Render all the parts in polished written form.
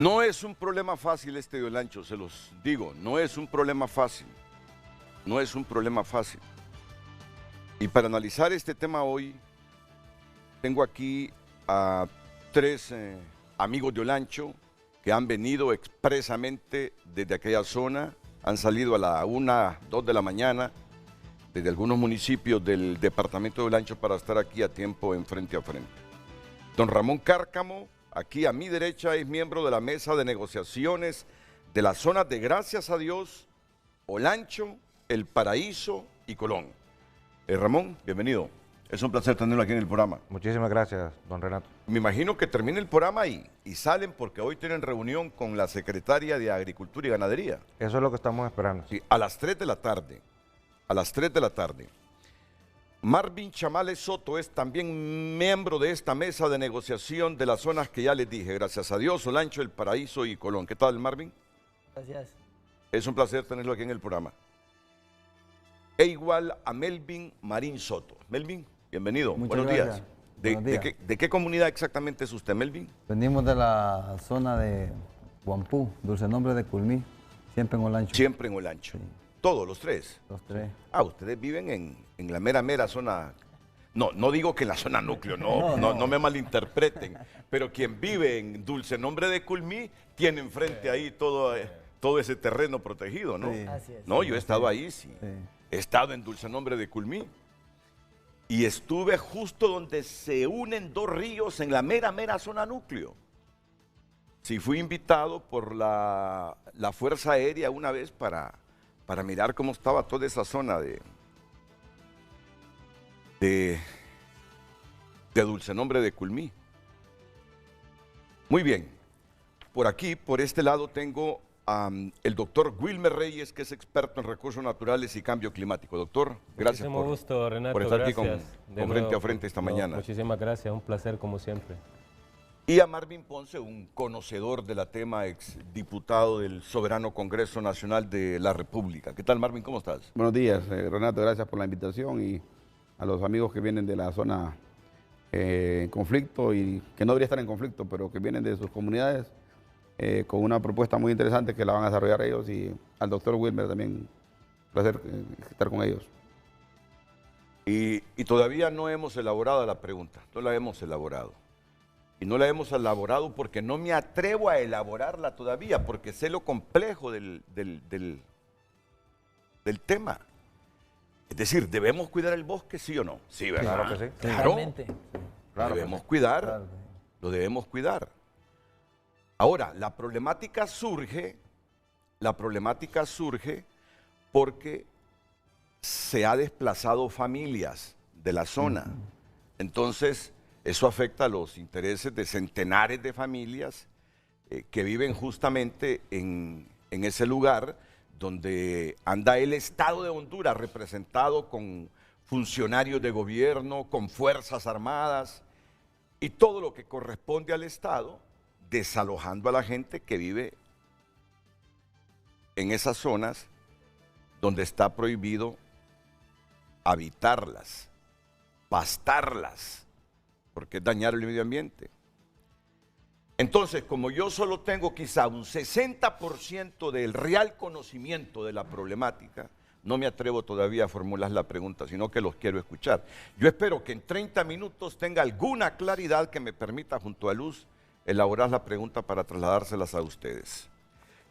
No es un problema fácil este de Olancho, se los digo, no es un problema fácil, no es un problema fácil. Y para analizar este tema hoy, tengo aquí a tres amigos de Olancho que han venido expresamente desde aquella zona, han salido a la 1, 2 de la mañana, desde algunos municipios del departamento de Olancho para estar aquí a tiempo en frente a frente. Don Ramón Cárcamo, aquí a mi derecha, es miembro de la mesa de negociaciones de las zonas de Gracias a Dios, Olancho, El Paraíso y Colón. Ramón, bienvenido. Es un placer tenerlo aquí en el programa. Muchísimas gracias, don Renato. Me imagino que termine el programa y salen porque hoy tienen reunión con la secretaria de Agricultura y Ganadería. Eso es lo que estamos esperando. Sí, a las 3 de la tarde. A las 3 de la tarde. Marvin Chamales Soto es también miembro de esta mesa de negociación de las zonas que ya les dije. Gracias a Dios, Olancho, El Paraíso y Colón. ¿Qué tal, Marvin? Gracias. Es un placer tenerlo aquí en el programa. E igual a Melvin Marín Soto. Melvin, bienvenido. Muchas Buenos gracias. días. Buenos días. ¿De qué comunidad exactamente es usted, Melvin? Venimos de la zona de Guampú, dulce nombre de Culmí, siempre en Olancho. Siempre en Olancho. Sí. Todos, los tres. Los tres. Ah, ustedes viven en la mera zona. No digo que en la zona núcleo, no me malinterpreten. Pero quien vive en dulce nombre de Culmí tiene enfrente ahí todo ese terreno protegido, ¿no? Sí. Así es. No, yo he estado ahí, sí. Sí. He estado en dulce nombre de Culmí. Y estuve justo donde se unen dos ríos en la mera zona núcleo. Sí, fui invitado por la Fuerza Aérea una vez para mirar cómo estaba toda esa zona de dulce nombre de Culmí. Muy bien. Por aquí, por este lado, tengo el doctor Wilmer Reyes, que es experto en recursos naturales y cambio climático. Doctor, gracias Muchísimo gusto, Renato, por estar aquí gracias. De con frente nuevo, a frente esta no, mañana. Muchísimas gracias, un placer como siempre. Y a Marvin Ponce, un conocedor del tema, exdiputado del Soberano Congreso Nacional de la República. ¿Qué tal, Marvin? ¿Cómo estás? Buenos días, Renato, gracias por la invitación y a los amigos que vienen de la zona en conflicto y que no debería estar en conflicto, pero que vienen de sus comunidades con una propuesta muy interesante que la van a desarrollar ellos y al doctor Wilmer también, un placer estar con ellos. Y todavía no hemos elaborado la pregunta, no la hemos elaborado. Y no la hemos elaborado porque no me atrevo a elaborarla todavía, porque sé lo complejo del tema. Es decir, ¿debemos cuidar el bosque, sí o no? Sí, ¿verdad? Claro que sí. Claro, Totalmente. Claro que debemos sí. cuidar, Claro. lo debemos cuidar. Ahora, la problemática surge porque se ha desplazado familias de la zona. Entonces, eso afecta a los intereses de centenares de familias que viven justamente en ese lugar donde anda el Estado de Honduras representado con funcionarios de gobierno, con fuerzas armadas y todo lo que corresponde al Estado, desalojando a la gente que vive en esas zonas donde está prohibido habitarlas, pastarlas, porque es dañar el medio ambiente. Entonces, como yo solo tengo quizá un 60% del real conocimiento de la problemática, no me atrevo todavía a formular la pregunta, sino que los quiero escuchar. Yo espero que en 30 minutos tenga alguna claridad que me permita, junto a Luz, elaborar la pregunta para trasladárselas a ustedes.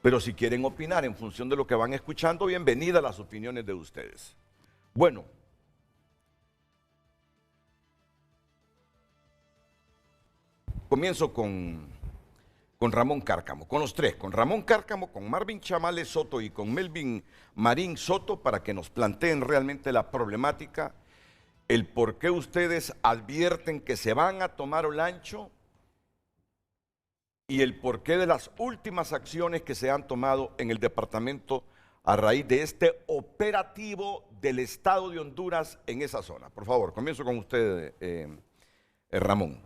Pero si quieren opinar en función de lo que van escuchando, bienvenidas las opiniones de ustedes. Bueno, comienzo con Ramón Cárcamo, con los tres, con Ramón Cárcamo, con Marvin Chamales Soto y con Melvin Marín Soto, para que nos planteen realmente la problemática, el por qué ustedes advierten que se van a tomar Olancho y el porqué de las últimas acciones que se han tomado en el departamento a raíz de este operativo del Estado de Honduras en esa zona. Por favor, comienzo con usted, Ramón.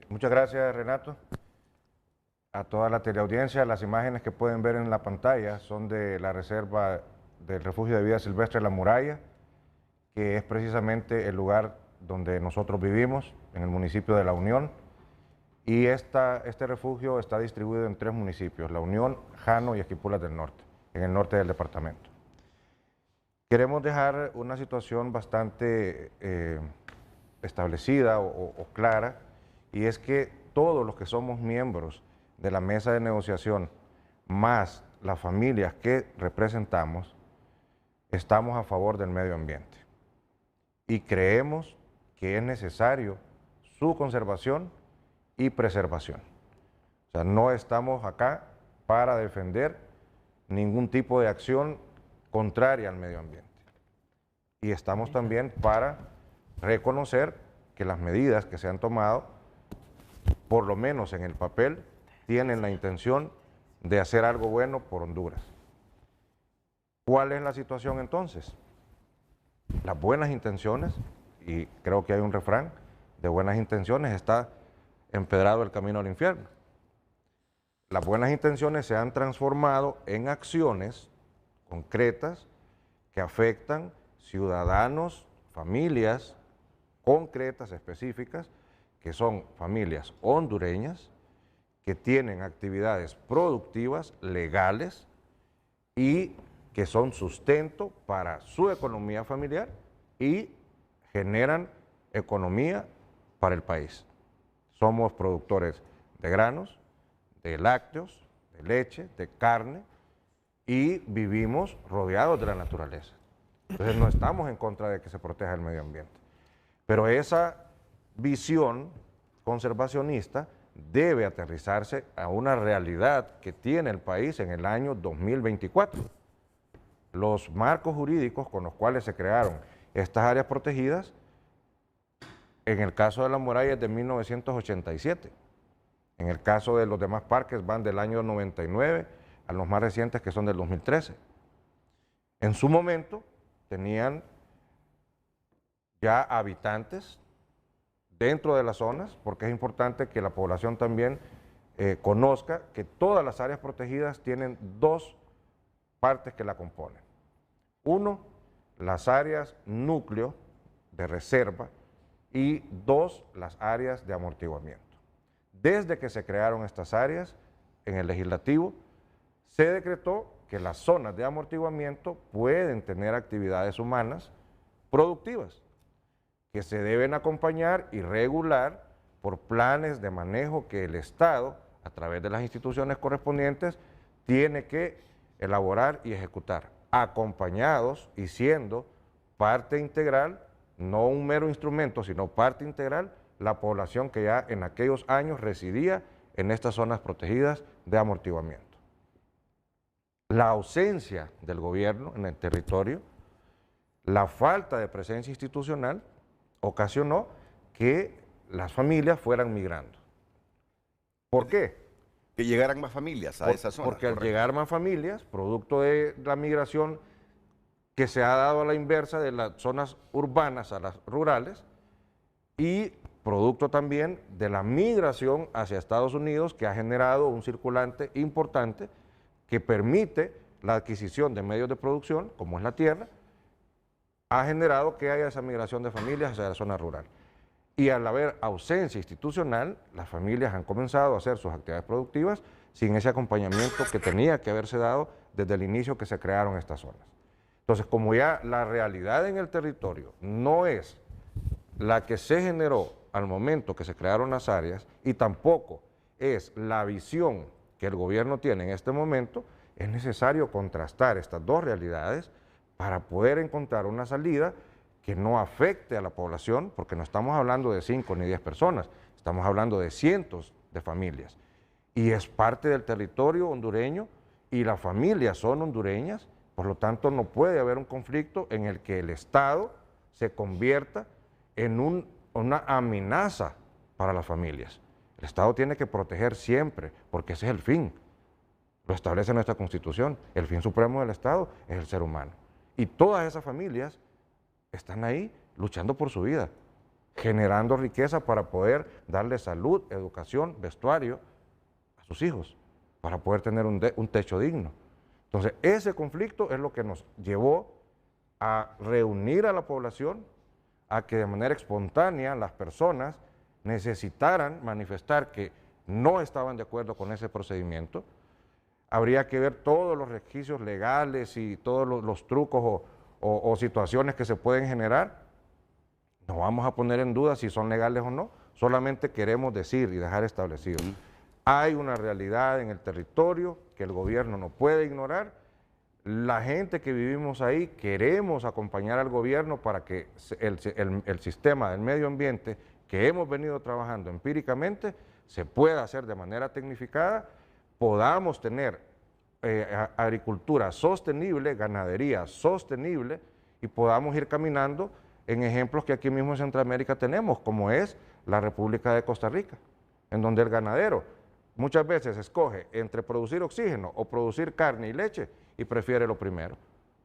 Muchas gracias, Renato. A toda la teleaudiencia, las imágenes que pueden ver en la pantalla son de la reserva del Refugio de Vida Silvestre La Muralla, que es precisamente el lugar donde nosotros vivimos, en el municipio de La Unión. Y este refugio está distribuido en 3 municipios, La Unión, Jano y Esquipulas del Norte, en el norte del departamento. Queremos dejar una situación bastante establecida o clara, y es que todos los que somos miembros de la mesa de negociación, más las familias que representamos, estamos a favor del medio ambiente. Y creemos que es necesario su conservación y preservación. O sea, no estamos acá para defender ningún tipo de acción contraria al medio ambiente. Y estamos también para reconocer que las medidas que se han tomado, por lo menos en el papel, tienen la intención de hacer algo bueno por Honduras. ¿Cuál es la situación entonces? Las buenas intenciones, y creo que hay un refrán, de buenas intenciones está empedrado el camino al infierno. Las buenas intenciones se han transformado en acciones concretas que afectan ciudadanos, familias concretas, específicas, que son familias hondureñas, que tienen actividades productivas, legales, y que son sustento para su economía familiar y generan economía para el país. Somos productores de granos, de lácteos, de leche, de carne, y vivimos rodeados de la naturaleza. Entonces no estamos en contra de que se proteja el medio ambiente. Pero esa visión conservacionista debe aterrizarse a una realidad que tiene el país en el año 2024. Los marcos jurídicos con los cuales se crearon estas áreas protegidas, en el caso de la muralla es de 1987. En el caso de los demás parques van del año 99 a los más recientes, que son del 2013. En su momento tenían ya habitantes dentro de las zonas, porque es importante que la población también conozca que todas las áreas protegidas tienen 2 partes que la componen. Uno, las áreas núcleo de reserva, y 2, las áreas de amortiguamiento. Desde que se crearon estas áreas en el legislativo, se decretó que las zonas de amortiguamiento pueden tener actividades humanas productivas, que se deben acompañar y regular por planes de manejo que el Estado, a través de las instituciones correspondientes, tiene que elaborar y ejecutar, acompañados y siendo parte integral, no un mero instrumento, sino parte integral, la población que ya en aquellos años residía en estas zonas protegidas de amortiguamiento. La ausencia del gobierno en el territorio, la falta de presencia institucional, ocasionó que las familias fueran migrando. ¿Por qué? Que llegaran más familias a esa zona. Porque al llegar más familias, producto de la migración que se ha dado a la inversa de las zonas urbanas a las rurales, y producto también de la migración hacia Estados Unidos, que ha generado un circulante importante que permite la adquisición de medios de producción, como es la tierra, ha generado que haya esa migración de familias hacia la zona rural. Y al haber ausencia institucional, las familias han comenzado a hacer sus actividades productivas sin ese acompañamiento que tenía que haberse dado desde el inicio que se crearon estas zonas. Entonces, como ya la realidad en el territorio no es la que se generó al momento que se crearon las áreas, y tampoco es la visión que el gobierno tiene en este momento, es necesario contrastar estas 2 realidades para poder encontrar una salida que no afecte a la población, porque no estamos hablando de 5 ni 10 personas, estamos hablando de cientos de familias. Y es parte del territorio hondureño, y las familias son hondureñas, por lo tanto no puede haber un conflicto en el que el Estado se convierta en una amenaza para las familias. El Estado tiene que proteger siempre, porque ese es el fin. Lo establece nuestra Constitución. El fin supremo del Estado es el ser humano. Y todas esas familias están ahí luchando por su vida, generando riqueza para poder darle salud, educación, vestuario a sus hijos, para poder tener un techo digno. Entonces, ese conflicto es lo que nos llevó a reunir a la población, a que de manera espontánea las personas necesitaran manifestar que no estaban de acuerdo con ese procedimiento, habría que ver todos los requisitos legales y todos los trucos o situaciones que se pueden generar. No vamos a poner en duda si son legales o no, solamente queremos decir y dejar establecido. Hay una realidad en el territorio que el gobierno no puede ignorar. La gente que vivimos ahí queremos acompañar al gobierno para que el sistema del medio ambiente que hemos venido trabajando empíricamente se pueda hacer de manera tecnificada, podamos tener agricultura sostenible, ganadería sostenible y podamos ir caminando en ejemplos que aquí mismo en Centroamérica tenemos, como es la República de Costa Rica, en donde el ganadero muchas veces escoge entre producir oxígeno o producir carne y leche y prefiere lo primero,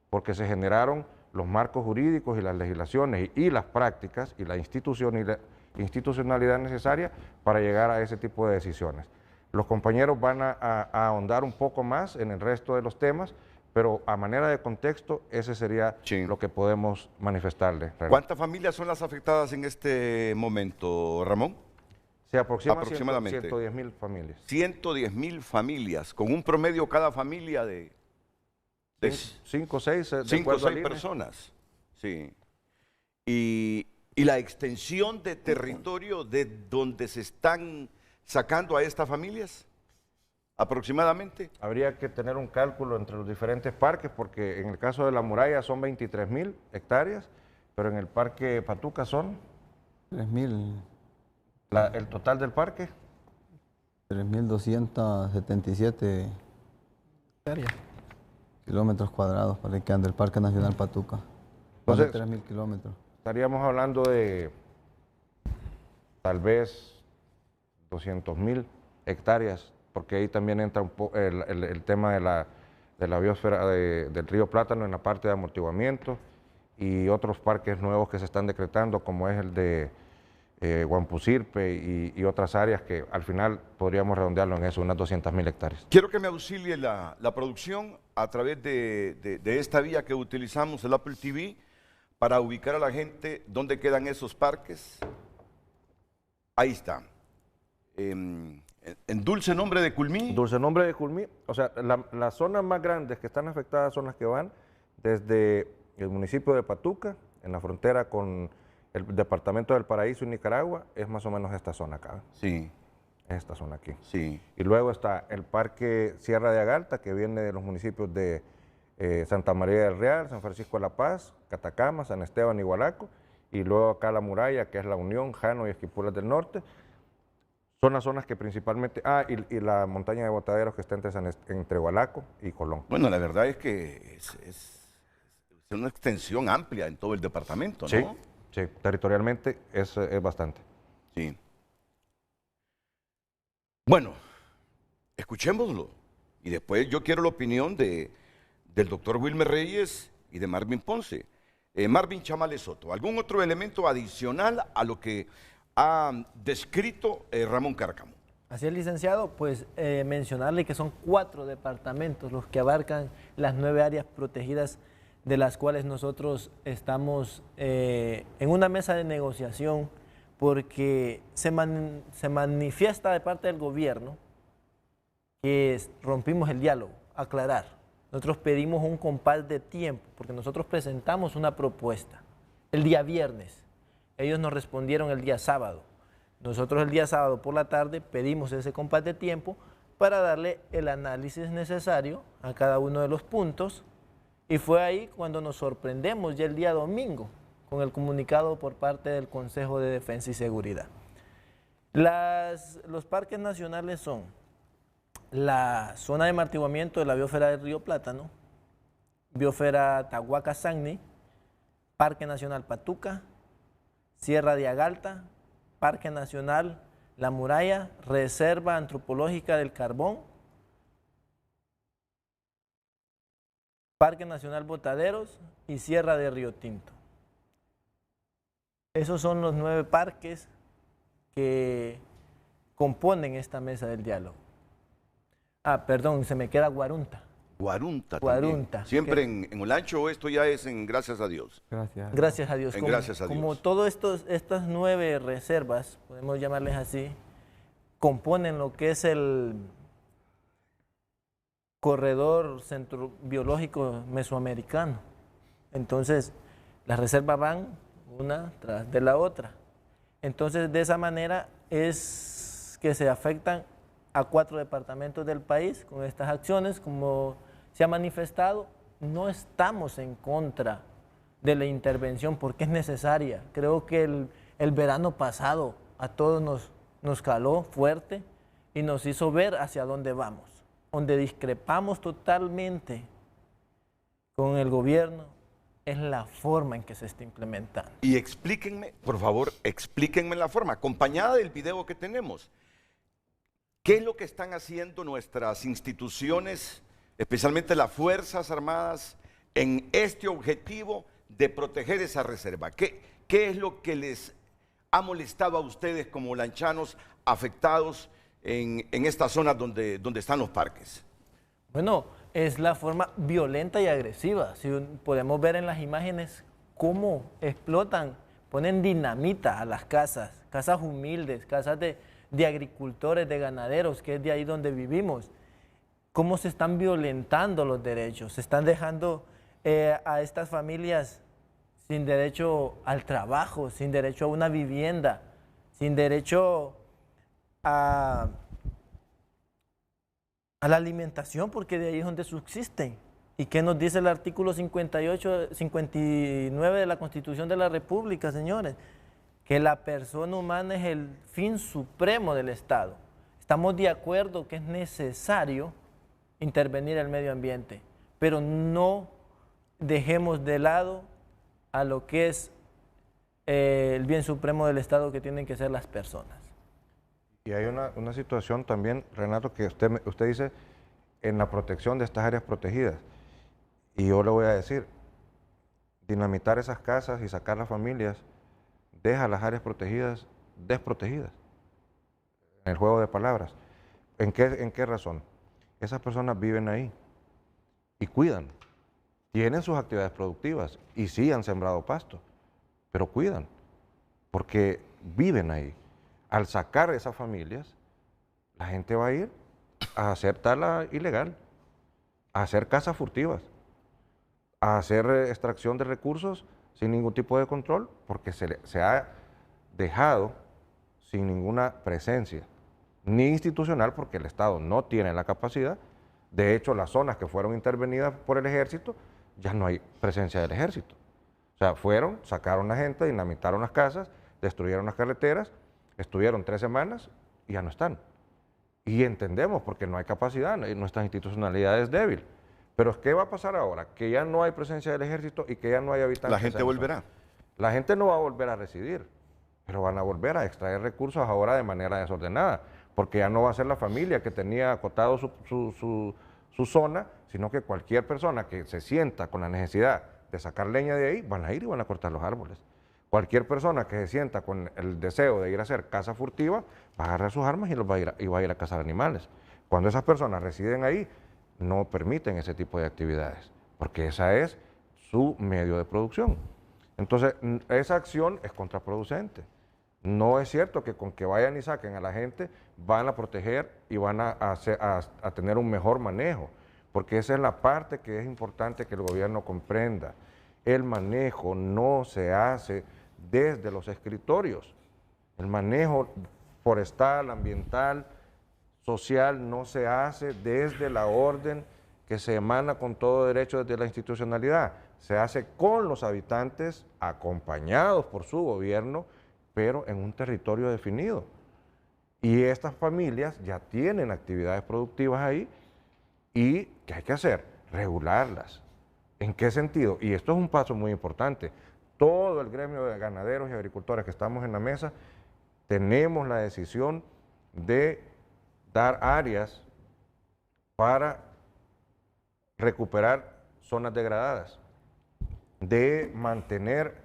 porque se generaron los marcos jurídicos y las legislaciones y las prácticas y la institucionalidad necesaria para llegar a ese tipo de decisiones. Los compañeros van a ahondar un poco más en el resto de los temas, pero a manera de contexto, ese sería lo que podemos manifestarle. ¿Cuántas familias son las afectadas en este momento, Ramón? Se aproxima aproximadamente 110.000 familias. 110.000 familias, con un promedio cada familia de 5 o 6 personas. Sí. Y la extensión de territorio de donde se están sacando a estas familias, aproximadamente. Habría que tener un cálculo entre los diferentes parques, porque en el caso de La Muralla son 23.000 hectáreas, pero en el parque Patuca son 3.000. El total del parque. 3.277 hectáreas. Kilómetros cuadrados para el que anda el Parque Nacional Patuca. Más de 3.000 kilómetros. Estaríamos hablando de tal vez 200.000 hectáreas, porque ahí también entra el tema de la biosfera del río Plátano en la parte de amortiguamiento y otros parques nuevos que se están decretando, como es el de Guampusirpe y otras áreas que al final podríamos redondearlo en eso, unas 200.000 hectáreas. Quiero que me auxilie la producción a través de esta vía que utilizamos, el Apple TV, para ubicar a la gente dónde quedan esos parques. Ahí está. En Dulce Nombre de Culmí. Dulce Nombre de Culmí, o sea, las zonas más grandes que están afectadas son las que van desde el municipio de Patuca, en la frontera con el departamento del Paraíso y Nicaragua, es más o menos esta zona acá. Sí. Esta zona aquí. Sí. Y luego está el Parque Sierra de Agalta, que viene de los municipios de Santa María del Real, San Francisco de la Paz, Catacama, San Esteban y Hualaco, y luego acá La Muralla, que es La Unión, Jano y Esquipulas del Norte. Son las zonas que principalmente... y la montaña de Botaderos que está entre Hualaco y Colón. Bueno, la verdad es que es una extensión amplia en todo el departamento, ¿no? Sí, sí, territorialmente es bastante. Sí. Bueno, escuchémoslo. Y después yo quiero la opinión del doctor Wilmer Reyes y de Marvin Ponce. Marvin Chamales Soto, ¿algún otro elemento adicional a lo que ha descrito Ramón Cárcamo? Así es, licenciado, pues mencionarle que son 4 departamentos los que abarcan las 9 áreas protegidas, de las cuales nosotros estamos en una mesa de negociación, porque se manifiesta de parte del gobierno que rompimos el diálogo, aclarar. Nosotros pedimos un compás de tiempo, porque nosotros presentamos una propuesta el día viernes. Ellos nos respondieron el día sábado. Nosotros el día sábado por la tarde pedimos ese compás de tiempo para darle el análisis necesario a cada uno de los puntos, y fue ahí cuando nos sorprendemos ya el día domingo con el comunicado por parte del Consejo de Defensa y Seguridad. Los parques nacionales son la zona de amortiguamiento de la biosfera del río Plátano, biosfera Tahuaca-Sangni, Parque Nacional Patuca, Sierra de Agalta, Parque Nacional La Muralla, Reserva Antropológica del Carbón, Parque Nacional Botaderos y Sierra de Río Tinto. Esos son los 9 parques que componen esta mesa del diálogo. Perdón, se me queda Guarunta. Guarunta. Guarunta. También. Siempre en Olancho, o esto ya es en gracias a Dios. Gracias. Gracias a Dios. Gracias a Dios. Como todas estas 9 reservas, podemos llamarles así, componen lo que es el corredor centro biológico mesoamericano. Entonces, las reservas van una tras de la otra. Entonces, de esa manera es que se afectan a 4 departamentos del país con estas acciones. Como se ha manifestado, no estamos en contra de la intervención porque es necesaria. Creo que el verano pasado a todos nos caló fuerte y nos hizo ver hacia dónde vamos. Donde discrepamos totalmente con el gobierno es la forma en que se está implementando. Y explíquenme, por favor, explíquenme la forma, acompañada del video que tenemos. ¿Qué es lo que están haciendo nuestras instituciones, especialmente las Fuerzas Armadas, en este objetivo de proteger esa reserva? ¿Qué es lo que les ha molestado a ustedes como lanchanos afectados en estas zonas donde están los parques? Bueno, es la forma violenta y agresiva. Si podemos ver en las imágenes cómo explotan, ponen dinamita a las casas humildes, casas de agricultores, de ganaderos, que es de ahí donde vivimos. Cómo se están violentando los derechos, se están dejando a estas familias sin derecho al trabajo, sin derecho a una vivienda, sin derecho a la alimentación, porque de ahí es donde subsisten. ¿Y qué nos dice el artículo 59 de la Constitución de la República, señores? Que la persona humana es el fin supremo del Estado. Estamos de acuerdo que es necesario intervenir el medio ambiente, pero no dejemos de lado a lo que es el bien supremo del Estado, que tienen que ser las personas. Y hay una situación también, Renato, que usted dice en la protección de estas áreas protegidas. Y yo le voy a decir, dinamitar esas casas y sacar las familias deja las áreas protegidas desprotegidas. En el juego de palabras. ¿En qué razón? Esas personas viven ahí y cuidan. Tienen sus actividades productivas y sí han sembrado pasto, pero cuidan porque viven ahí. Al sacar esas familias, la gente va a ir a hacer tala ilegal, a hacer cazas furtivas, a hacer extracción de recursos sin ningún tipo de control, porque se ha dejado sin ninguna presencia, ni institucional, porque el Estado no tiene la capacidad. De hecho, las zonas que fueron intervenidas por el ejército, ya no hay presencia del ejército. O sea, fueron, sacaron a la gente, dinamitaron las casas, destruyeron las carreteras, estuvieron 3 semanas y ya no están. Y entendemos, porque no hay capacidad, nuestra institucionalidad es débil. Pero ¿qué va a pasar ahora? Que ya no hay presencia del ejército y que ya no hay habitantes. La gente volverá. La gente no va a volver a residir, pero van a volver a extraer recursos ahora de manera desordenada, porque ya no va a ser la familia que tenía acotado su zona, sino que cualquier persona que se sienta con la necesidad de sacar leña de ahí, van a ir y van a cortar los árboles. Cualquier persona que se sienta con el deseo de ir a hacer caza furtiva, va a agarrar sus armas y va a ir a cazar animales. Cuando esas personas residen ahí, no permiten ese tipo de actividades, porque esa es su medio de producción. Entonces, esa acción es contraproducente. No es cierto que con que vayan y saquen a la gente, van a proteger y van a tener un mejor manejo, porque esa es la parte que es importante que el gobierno comprenda. El manejo no se hace desde los escritorios. El manejo forestal, ambiental, social no se hace desde la orden que se emana con todo derecho desde la institucionalidad. Se hace con los habitantes, acompañados por su gobierno, pero en un territorio definido. Y estas familias ya tienen actividades productivas ahí y ¿qué hay que hacer? Regularlas. ¿En qué sentido? Y esto es un paso muy importante. Todo el gremio de ganaderos y agricultores que estamos en la mesa tenemos la decisión de dar áreas para recuperar zonas degradadas, de mantener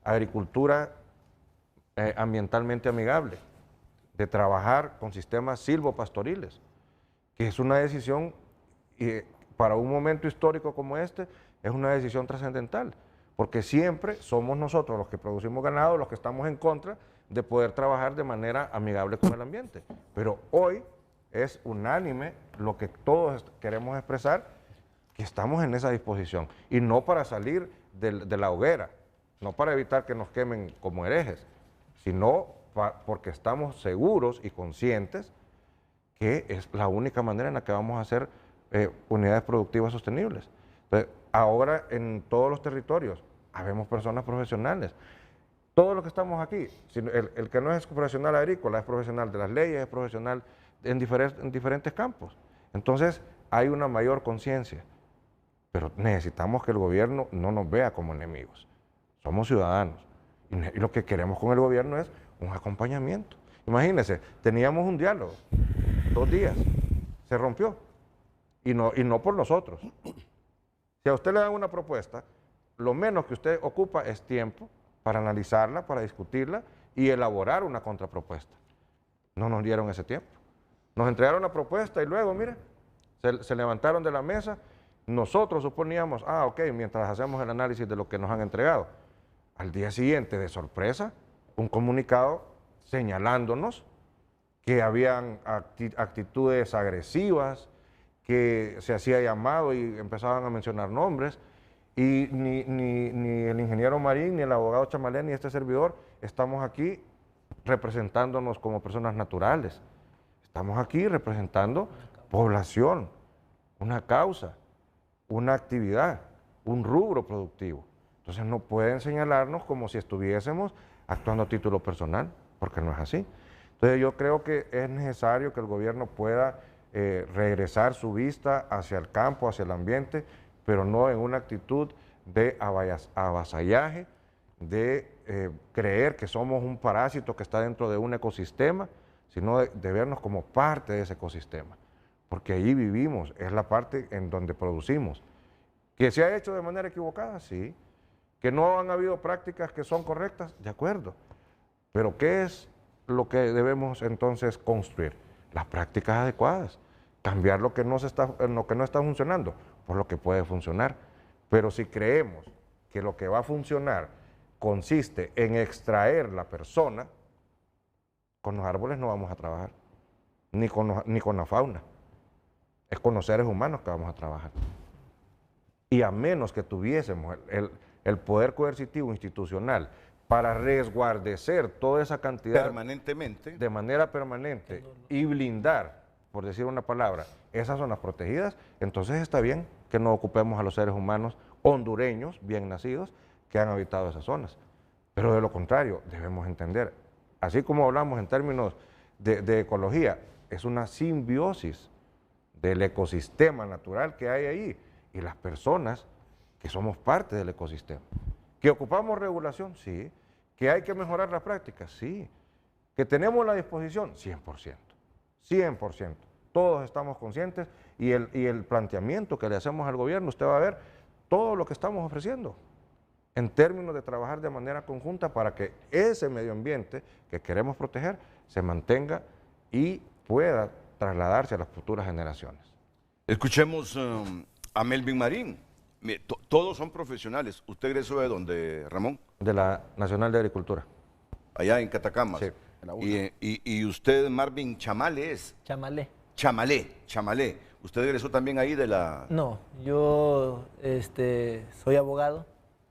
agricultura ambientalmente amigable, de trabajar con sistemas silvopastoriles, que es una decisión para un momento histórico como este, es una decisión trascendental, porque siempre somos nosotros los que producimos ganado, los que estamos en contra de poder trabajar de manera amigable con el ambiente. Pero hoy es unánime lo que todos queremos expresar, que estamos en esa disposición, y no para salir de la hoguera, no para evitar que nos quemen como herejes, sino porque estamos seguros y conscientes que es la única manera en la que vamos a hacer unidades productivas sostenibles. Entonces, ahora en todos los territorios habemos personas profesionales. Todos los que estamos aquí, el que no es profesional agrícola, es profesional de las leyes, es profesional en diferentes campos. Entonces, hay una mayor conciencia, pero necesitamos que el gobierno no nos vea como enemigos. Somos ciudadanos y lo que queremos con el gobierno es un acompañamiento. Imagínense, teníamos un diálogo, 2 días, se rompió, y no por nosotros. Si a usted le dan una propuesta, lo menos que usted ocupa es tiempo para analizarla, para discutirla y elaborar una contrapropuesta. No nos dieron ese tiempo. Nos entregaron la propuesta y luego, mire, se levantaron de la mesa. Nosotros suponíamos, ok, mientras hacemos el análisis de lo que nos han entregado. Al día siguiente, de sorpresa, un comunicado señalándonos que habían actitudes agresivas, que se hacía llamado y empezaban a mencionar nombres, y ni el ingeniero Marín, ni el abogado Chamalé, ni este servidor estamos aquí representándonos como personas naturales. Estamos aquí representando población, una causa, una actividad, un rubro productivo. Entonces no pueden señalarnos como si estuviésemos actuando a título personal, porque no es así. Entonces yo creo que es necesario que el gobierno pueda regresar su vista hacia el campo, hacia el ambiente, pero no en una actitud de avasallaje, de creer que somos un parásito que está dentro de un ecosistema, sino de vernos como parte de ese ecosistema, porque allí vivimos, es la parte en donde producimos. ¿Que se ha hecho de manera equivocada? Sí. ¿Que no han habido prácticas que son correctas? De acuerdo. Pero ¿qué es lo que debemos entonces construir? Las prácticas adecuadas. Cambiar lo que no está funcionando por lo que puede funcionar. Pero si creemos que lo que va a funcionar consiste en extraer la persona, con los árboles no vamos a trabajar, ni con la fauna. Es con los seres humanos que vamos a trabajar. Y a menos que tuviésemos el poder coercitivo institucional para resguardecer toda esa cantidad permanentemente, de manera permanente y blindar, por decir una palabra, esas zonas protegidas, entonces está bien que no ocupemos a los seres humanos hondureños, bien nacidos, que han habitado esas zonas. Pero de lo contrario, debemos entender, así como hablamos en términos de ecología, es una simbiosis del ecosistema natural que hay ahí y las personas que somos parte del ecosistema. ¿Que ocupamos regulación? Sí. ¿Que hay que mejorar las prácticas? Sí. ¿Que tenemos la disposición? 100%. 100%. Todos estamos conscientes y el planteamiento que le hacemos al gobierno, usted va a ver todo lo que estamos ofreciendo en términos de trabajar de manera conjunta para que ese medio ambiente que queremos proteger se mantenga y pueda trasladarse a las futuras generaciones. Escuchemos a Melvin Marín. Todos son profesionales. ¿Usted egresó de dónde, Ramón? De la Nacional de Agricultura. Allá en Catacamas. Sí. Y usted, Marvin Chamalé, es... Chamalé. Chamalé. ¿Usted egresó también ahí de la...? No, yo soy abogado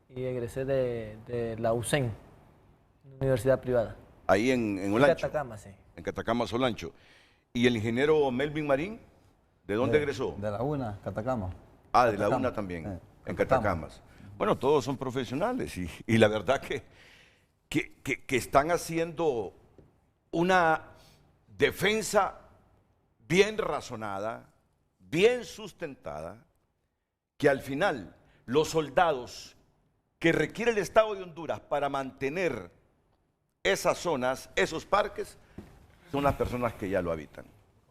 y egresé de la UCEN, universidad privada. Ahí en Olancho. En Catacamas, sí. En Catacamas, Olancho. ¿Y el ingeniero Melvin Marín? ¿De dónde egresó? De la UNA, Catacamas. Ah, de la UNA también, en Catacamas. Bueno, todos son profesionales y la verdad que están haciendo una defensa bien razonada, bien sustentada, que al final los soldados que requiere el Estado de Honduras para mantener esas zonas, esos parques, son las personas que ya lo habitan.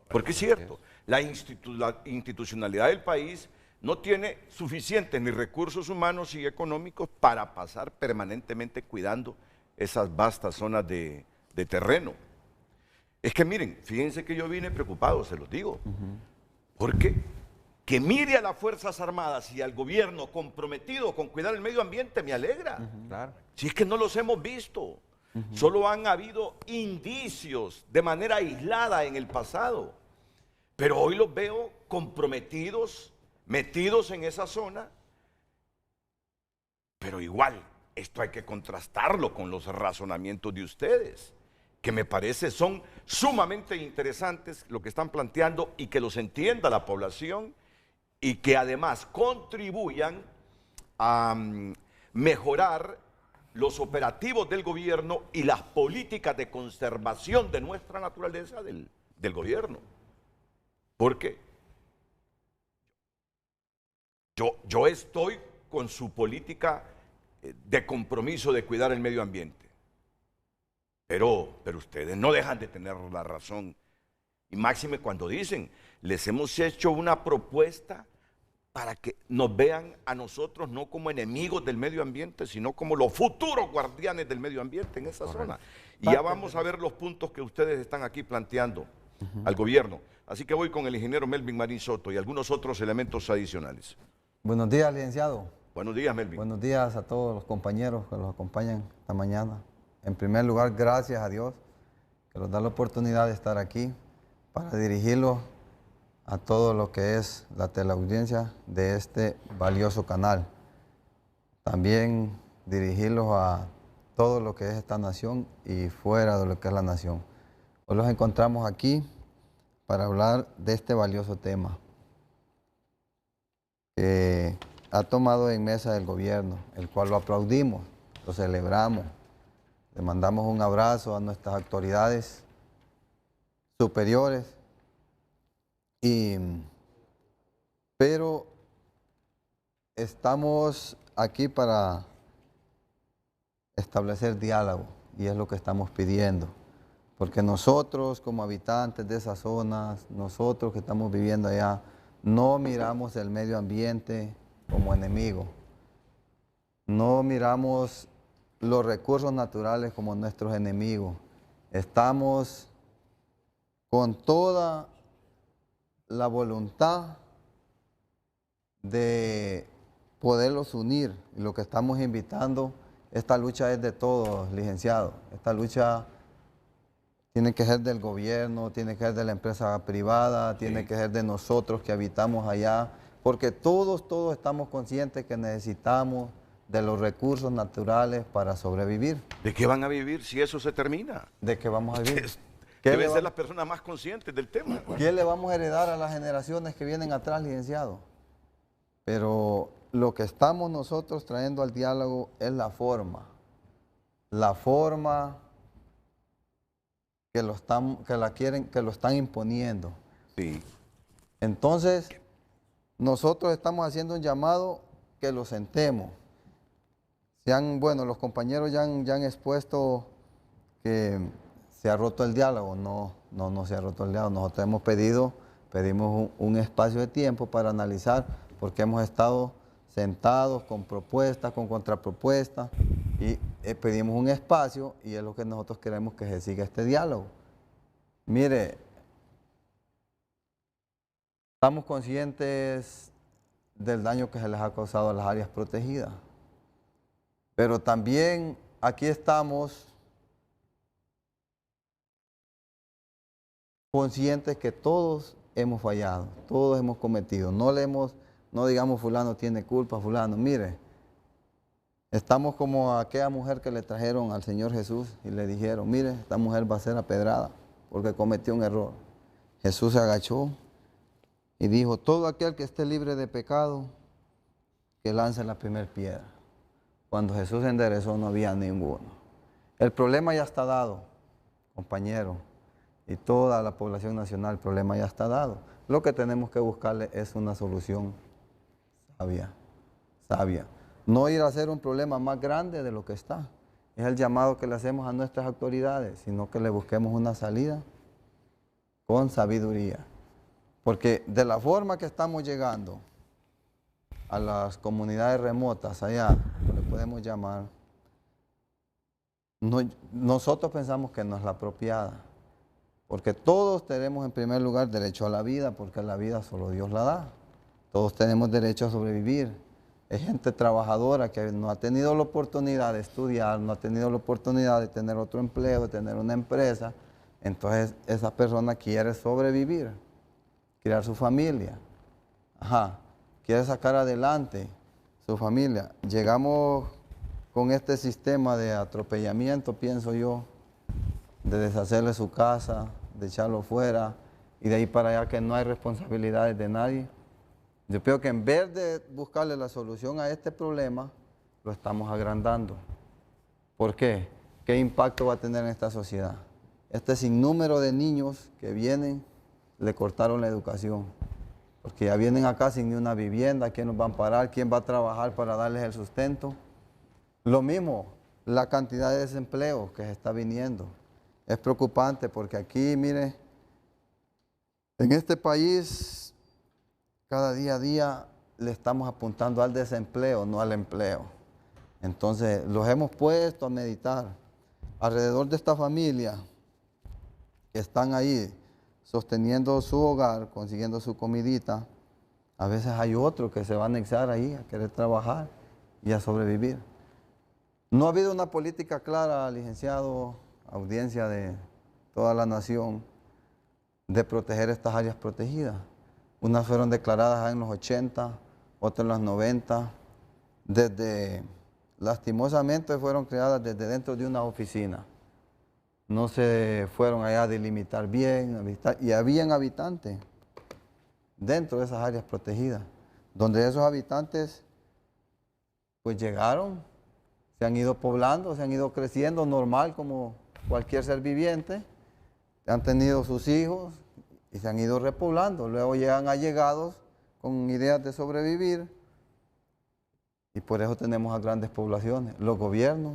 Porque es cierto, la institucionalidad del país no tiene suficientes ni recursos humanos y económicos para pasar permanentemente cuidando esas vastas zonas de terreno. Es que miren, fíjense que yo vine preocupado, se los digo, porque que mire a las Fuerzas Armadas y al gobierno comprometido con cuidar el medio ambiente, me alegra. Claro. Si es que no los hemos visto. Solo han habido indicios de manera aislada en el pasado. Pero hoy los veo comprometidos, metidos en esa zona. Pero igual, esto hay que contrastarlo con los razonamientos de ustedes, que me parece son sumamente interesantes lo que están planteando y que los entienda la población y que además contribuyan a mejorar los operativos del gobierno y las políticas de conservación de nuestra naturaleza del gobierno. Porque yo estoy con su política de compromiso de cuidar el medio ambiente. Pero ustedes no dejan de tener la razón. Y máxime cuando dicen, les hemos hecho una propuesta para que nos vean a nosotros no como enemigos del medio ambiente, sino como los futuros guardianes del medio ambiente en esa zona. Y ya vamos a ver los puntos que ustedes están aquí planteando al gobierno. Así que voy con el ingeniero Melvin Marín Soto y algunos otros elementos adicionales. Buenos días, licenciado. Buenos días, Melvin. Buenos días a todos los compañeros que los acompañan esta mañana. En primer lugar, gracias a Dios que nos da la oportunidad de estar aquí para dirigirlos a todo lo que es la teleaudiencia de este valioso canal. También dirigirlos a todo lo que es esta nación y fuera de lo que es la nación. Hoy los encontramos aquí para hablar de este valioso tema que ha tomado en mesa del gobierno, el cual lo aplaudimos, lo celebramos. Le mandamos un abrazo a nuestras autoridades superiores, pero estamos aquí para establecer diálogo y es lo que estamos pidiendo. Porque nosotros como habitantes de esas zonas, nosotros que estamos viviendo allá, no miramos el medio ambiente como enemigo. No miramos los recursos naturales como nuestros enemigos. Estamos con toda la voluntad de poderlos unir. Y lo que estamos invitando, esta lucha es de todos, licenciado. Esta lucha tiene que ser del gobierno, tiene que ser de la empresa privada, tiene que ser de nosotros que habitamos allá, porque todos estamos conscientes que necesitamos de los recursos naturales para sobrevivir. ¿De qué van a vivir si eso se termina? ¿De qué vamos a vivir? Deben ser las personas más conscientes del tema. ¿Qué le vamos a heredar a las generaciones que vienen atrás, licenciado? Pero lo que estamos nosotros trayendo al diálogo es la forma que lo están imponiendo. Sí. Entonces, nosotros estamos haciendo un llamado que lo sentemos. Bueno, los compañeros ya han expuesto que se ha roto el diálogo. No se ha roto el diálogo. Nosotros pedimos un espacio de tiempo para analizar, porque hemos estado sentados con propuestas, con contrapropuestas, y pedimos un espacio y es lo que nosotros queremos, que se siga este diálogo. Mire, estamos conscientes del daño que se les ha causado a las áreas protegidas, pero también aquí estamos conscientes que todos hemos fallado, todos hemos cometido. No digamos fulano tiene culpa, fulano. Mire, estamos como aquella mujer que le trajeron al Señor Jesús y le dijeron, mire, esta mujer va a ser apedrada porque cometió un error. Jesús se agachó y dijo, todo aquel que esté libre de pecado, que lance la primera piedra. Cuando Jesús se enderezó no había ninguno. El problema ya está dado, compañero, y toda la población nacional, el problema ya está dado. Lo que tenemos que buscarle es una solución sabia. No ir a hacer un problema más grande de lo que está. Es el llamado que le hacemos a nuestras autoridades, sino que le busquemos una salida con sabiduría. Porque de la forma que estamos llegando a las comunidades remotas allá, le podemos llamar, nosotros pensamos que no es la apropiada. Porque todos tenemos en primer lugar derecho a la vida, porque la vida solo Dios la da. Todos tenemos derecho a sobrevivir. Es gente trabajadora que no ha tenido la oportunidad de estudiar, no ha tenido la oportunidad de tener otro empleo, de tener una empresa. Entonces esa persona quiere sobrevivir, criar su familia. Ajá, quiere sacar adelante su familia. Llegamos con este sistema de atropellamiento, pienso yo, de deshacerle su casa, de echarlo fuera y de ahí para allá que no hay responsabilidades de nadie. Yo creo que en vez de buscarle la solución a este problema, lo estamos agrandando. ¿Por qué? ¿Qué impacto va a tener en esta sociedad? Este sinnúmero de niños que vienen, le cortaron la educación. Porque ya vienen acá sin ni una vivienda, ¿quién nos va a amparar? ¿Quién va a trabajar para darles el sustento? Lo mismo, la cantidad de desempleo que se está viniendo. Es preocupante porque aquí, mire, en este país, cada día a día le estamos apuntando al desempleo, no al empleo. Entonces, los hemos puesto a meditar. Alrededor de esta familia que están ahí sosteniendo su hogar, consiguiendo su comidita, a veces hay otro que se va a anexar ahí a querer trabajar y a sobrevivir. No ha habido una política clara, licenciado, audiencia de toda la nación, de proteger estas áreas protegidas. Unas fueron declaradas en los 80, otras en los 90. Lastimosamente fueron creadas desde dentro de una oficina. No se fueron allá a delimitar bien, y habían habitantes dentro de esas áreas protegidas, donde esos habitantes pues llegaron, se han ido poblando, se han ido creciendo normal como cualquier ser viviente, han tenido sus hijos y se han ido repoblando. Luego llegan allegados con ideas de sobrevivir y por eso tenemos a grandes poblaciones. Los gobiernos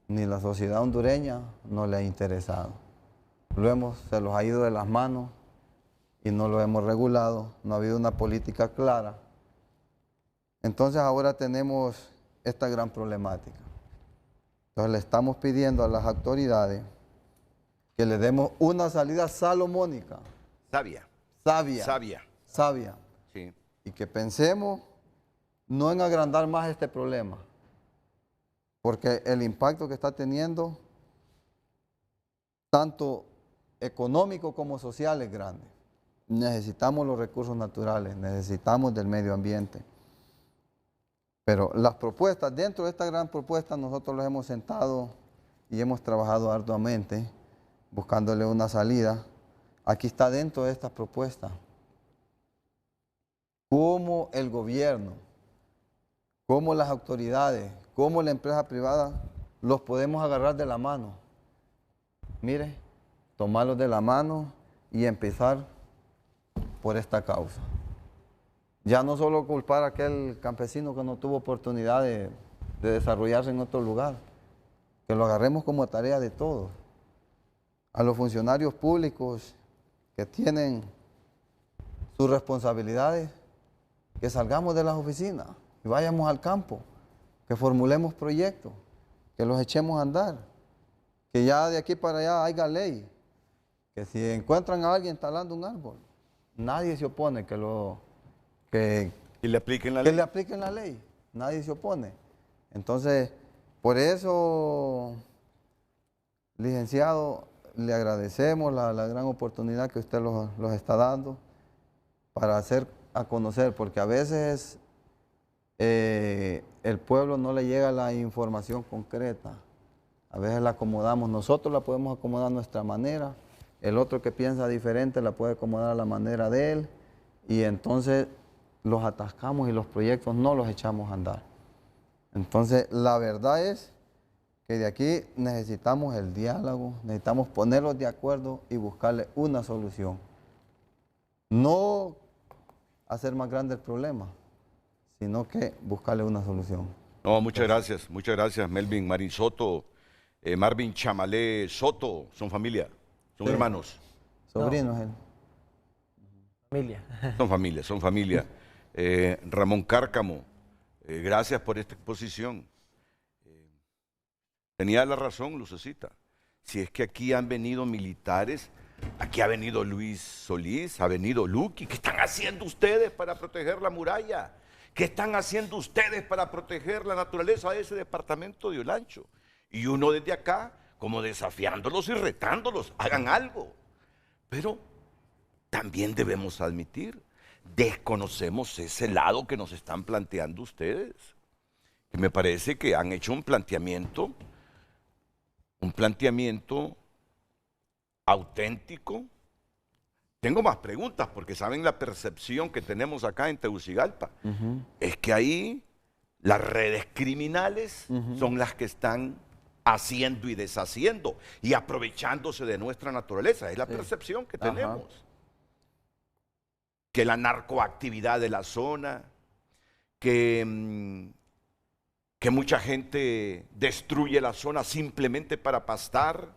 ni la sociedad hondureña no le ha interesado. Se los ha ido de las manos y no lo hemos regulado, no ha habido una política clara. Entonces ahora tenemos esta gran problemática. Entonces le estamos pidiendo a las autoridades que le demos una salida salomónica. Sabia. Sí. Y que pensemos no en agrandar más este problema, porque el impacto que está teniendo, tanto económico como social, es grande. Necesitamos los recursos naturales, necesitamos del medio ambiente. Pero las propuestas, dentro de esta gran propuesta, nosotros los hemos sentado y hemos trabajado arduamente, buscándole una salida. Aquí está dentro de esta propuesta. Cómo el gobierno, cómo las autoridades, cómo la empresa privada, los podemos agarrar de la mano. Mire, tomarlos de la mano y empezar por esta causa. Ya no solo culpar a aquel campesino que no tuvo oportunidad de desarrollarse en otro lugar, que lo agarremos como tarea de todos. A los funcionarios públicos que tienen sus responsabilidades, que salgamos de las oficinas y vayamos al campo, que formulemos proyectos, que los echemos a andar, que ya de aquí para allá haya ley, que si encuentran a alguien talando un árbol, nadie se opone que le apliquen la que ley. le apliquen la ley, nadie se opone. Entonces, por eso, licenciado, le agradecemos la gran oportunidad que usted los está dando para hacer a conocer, porque a veces el pueblo no le llega la información concreta. A veces la acomodamos, nosotros la podemos acomodar a nuestra manera, el otro que piensa diferente la puede acomodar a la manera de él, y entonces los atascamos y los proyectos no los echamos a andar. Entonces, la verdad es que de aquí necesitamos el diálogo, necesitamos ponerlos de acuerdo y buscarle una solución. No hacer más grande el problema, sino que buscarle una solución. No, muchas gracias, Melvin Marín Soto, Marvin Chamalé Soto, son familia, son Sí. hermanos. Sobrinos, él. Familia. Son familia. Ramón Cárcamo, gracias por esta exposición. Tenía la razón, Lucecita. Si es que aquí han venido militares Aquí ha venido Luis Solís, ha venido Luqui. ¿Qué están haciendo ustedes para proteger la muralla? ¿Qué están haciendo ustedes para proteger la naturaleza de ese departamento de Olancho? Y uno desde acá, como desafiándolos y retándolos, hagan algo. Pero también debemos admitir, desconocemos ese lado que nos están planteando ustedes. Y me parece que han hecho un planteamiento auténtico. Tengo más preguntas porque saben la percepción que tenemos acá en Tegucigalpa. Es que ahí las redes criminales son las que están haciendo y deshaciendo y aprovechándose de nuestra naturaleza. Es la percepción que tenemos. Que la narcoactividad de la zona, que mucha gente destruye la zona simplemente para pastar.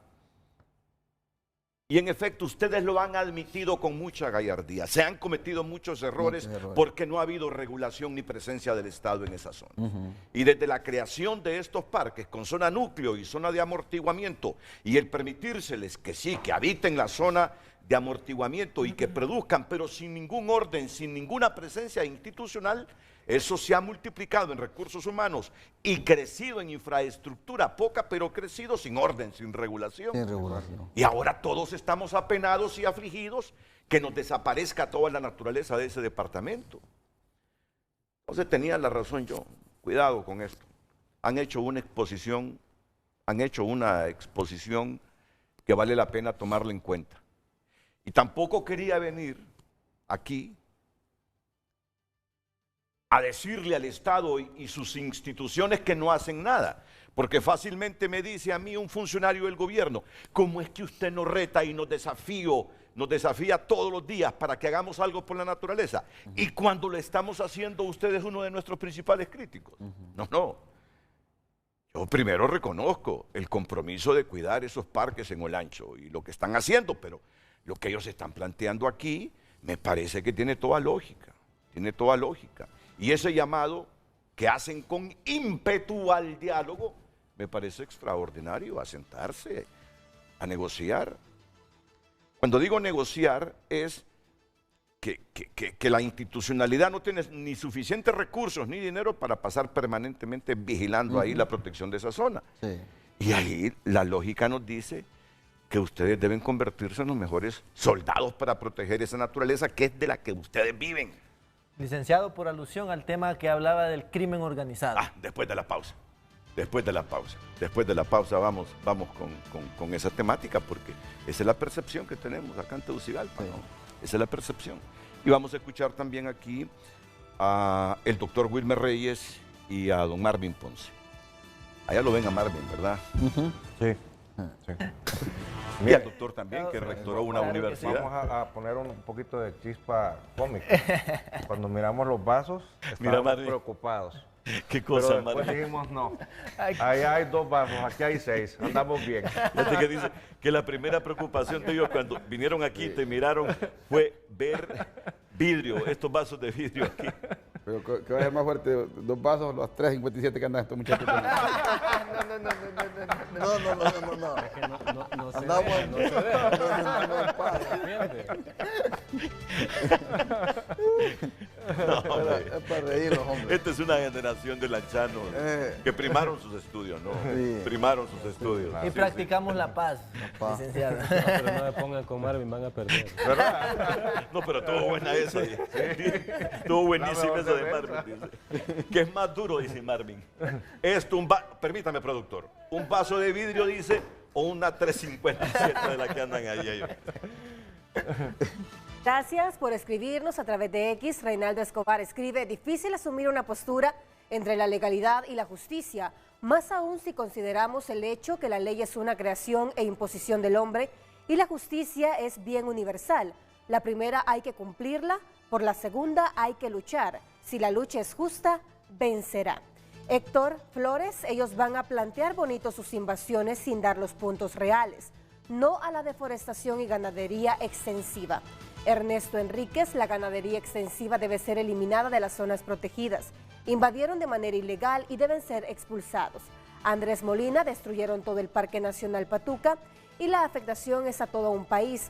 Y en efecto, ustedes lo han admitido con mucha gallardía. Se han cometido muchos errores porque no ha habido regulación ni presencia del Estado en esa zona. Y desde la creación de estos parques con zona núcleo y zona de amortiguamiento y el permitírseles que sí, que habiten la zona de amortiguamiento y que produzcan, pero sin ningún orden, sin ninguna presencia institucional, eso se ha multiplicado en recursos humanos y crecido en infraestructura, poca, pero crecido sin orden, sin regulación. Sin regulación. Y ahora todos estamos apenados y afligidos que nos desaparezca toda la naturaleza de ese departamento. Entonces tenía la razón yo. Cuidado con esto. Han hecho una exposición que vale la pena tomarla en cuenta. Y tampoco quería venir aquí a decirle al Estado y sus instituciones que no hacen nada, porque fácilmente me dice a mí un funcionario del gobierno, ¿cómo es que usted nos reta y nos desafía todos los días para que hagamos algo por la naturaleza? Y cuando lo estamos haciendo, usted es uno de nuestros principales críticos. No. Yo primero reconozco el compromiso de cuidar esos parques en Olancho y lo que están haciendo, pero lo que ellos están planteando aquí me parece que tiene toda lógica, Y ese llamado que hacen con ímpetu al diálogo, me parece extraordinario, a sentarse, a negociar. Cuando digo negociar es que la institucionalidad no tiene ni suficientes recursos ni dinero para pasar permanentemente vigilando ahí la protección de esa zona. Y ahí la lógica nos dice que ustedes deben convertirse en los mejores soldados para proteger esa naturaleza que es de la que ustedes viven. Licenciado, por alusión al tema que hablaba del crimen organizado. Después de la pausa. Después de la pausa vamos con esa temática porque esa es la percepción que tenemos acá en Tegucigalpa, ¿no? Esa es la percepción. Y vamos a escuchar también aquí a el doctor Wilmer Reyes y a don Marvin Ponce. Allá lo ven a Marvin, ¿verdad? Sí. Y al doctor también, que rectoró una universidad. Vamos a poner un poquito de chispa cómica. Cuando miramos los vasos, estábamos preocupados. ¿Qué cosa, pero después dijimos no. Allá hay 2 vasos, aquí hay 6. Andamos bien. Fíjate que dice que la primera preocupación de ellos cuando vinieron aquí y te miraron fue ver vidrio, estos vasos de vidrio aquí. Pero que vaya más fuerte, 2 vasos, los 3.57 que andan estos muchachos. No. Andamos en es para reírnos, hombre. Esta es una generación de lanchanos que primaron sus estudios, ¿no? Sí. Primaron sus estudios. Y practicamos la paz, licenciado. Pero no me pongan con Marvin, van a perder. ¿Verdad? No, pero estuvo buena esa. Estuvo buenísima esa de Marvin. Dice. Que es más duro, dice Marvin. Esto, permítame, productor, un vaso de vidrio, dice, o una 357 de la que andan ahí ellos. Gracias por escribirnos a través de X. Reinaldo Escobar escribe: difícil asumir una postura entre la legalidad y la justicia, más aún si consideramos el hecho que la ley es una creación e imposición del hombre y la justicia es bien universal. La primera hay que cumplirla, por la segunda hay que luchar. Si la lucha es justa, vencerá. Héctor Flores, ellos van a plantear bonito sus invasiones sin dar los puntos reales. No a la deforestación y ganadería extensiva. Ernesto Enríquez, la ganadería extensiva debe ser eliminada de las zonas protegidas. Invadieron de manera ilegal y deben ser expulsados. Andrés Molina, destruyeron todo el Parque Nacional Patuca y la afectación es a todo un país.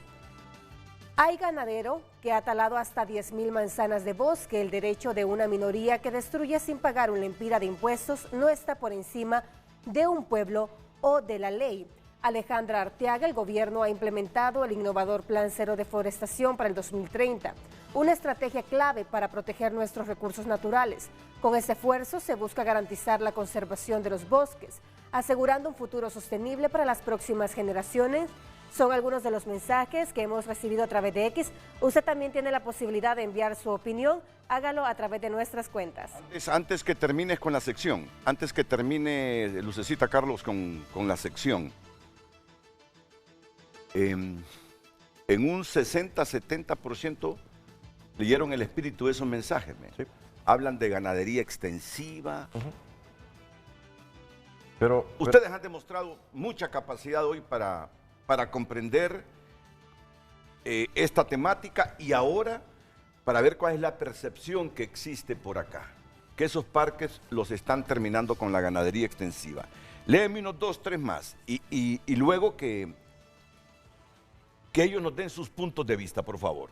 Hay ganadero que ha talado hasta 10.000 manzanas de bosque. El derecho de una minoría que destruye sin pagar una lempira de impuestos no está por encima de un pueblo o de la ley. Alejandra Arteaga, el gobierno ha implementado el innovador Plan Cero Deforestación para el 2030, una estrategia clave para proteger nuestros recursos naturales. Con este esfuerzo se busca garantizar la conservación de los bosques, asegurando un futuro sostenible para las próximas generaciones. Son algunos de los mensajes que hemos recibido a través de X. Usted también tiene la posibilidad de enviar su opinión. Hágalo a través de nuestras cuentas. Antes que termines con la sección, antes que termine Lucecita Carlos con la sección, en un 60-70% leyeron el espíritu de esos mensajes. Sí. Hablan de ganadería extensiva. Pero Ustedes han demostrado mucha capacidad hoy para comprender esta temática y ahora para ver cuál es la percepción que existe por acá. Que esos parques los están terminando con la ganadería extensiva. Léeme unos 2, 3 más y luego que ellos nos den sus puntos de vista, por favor.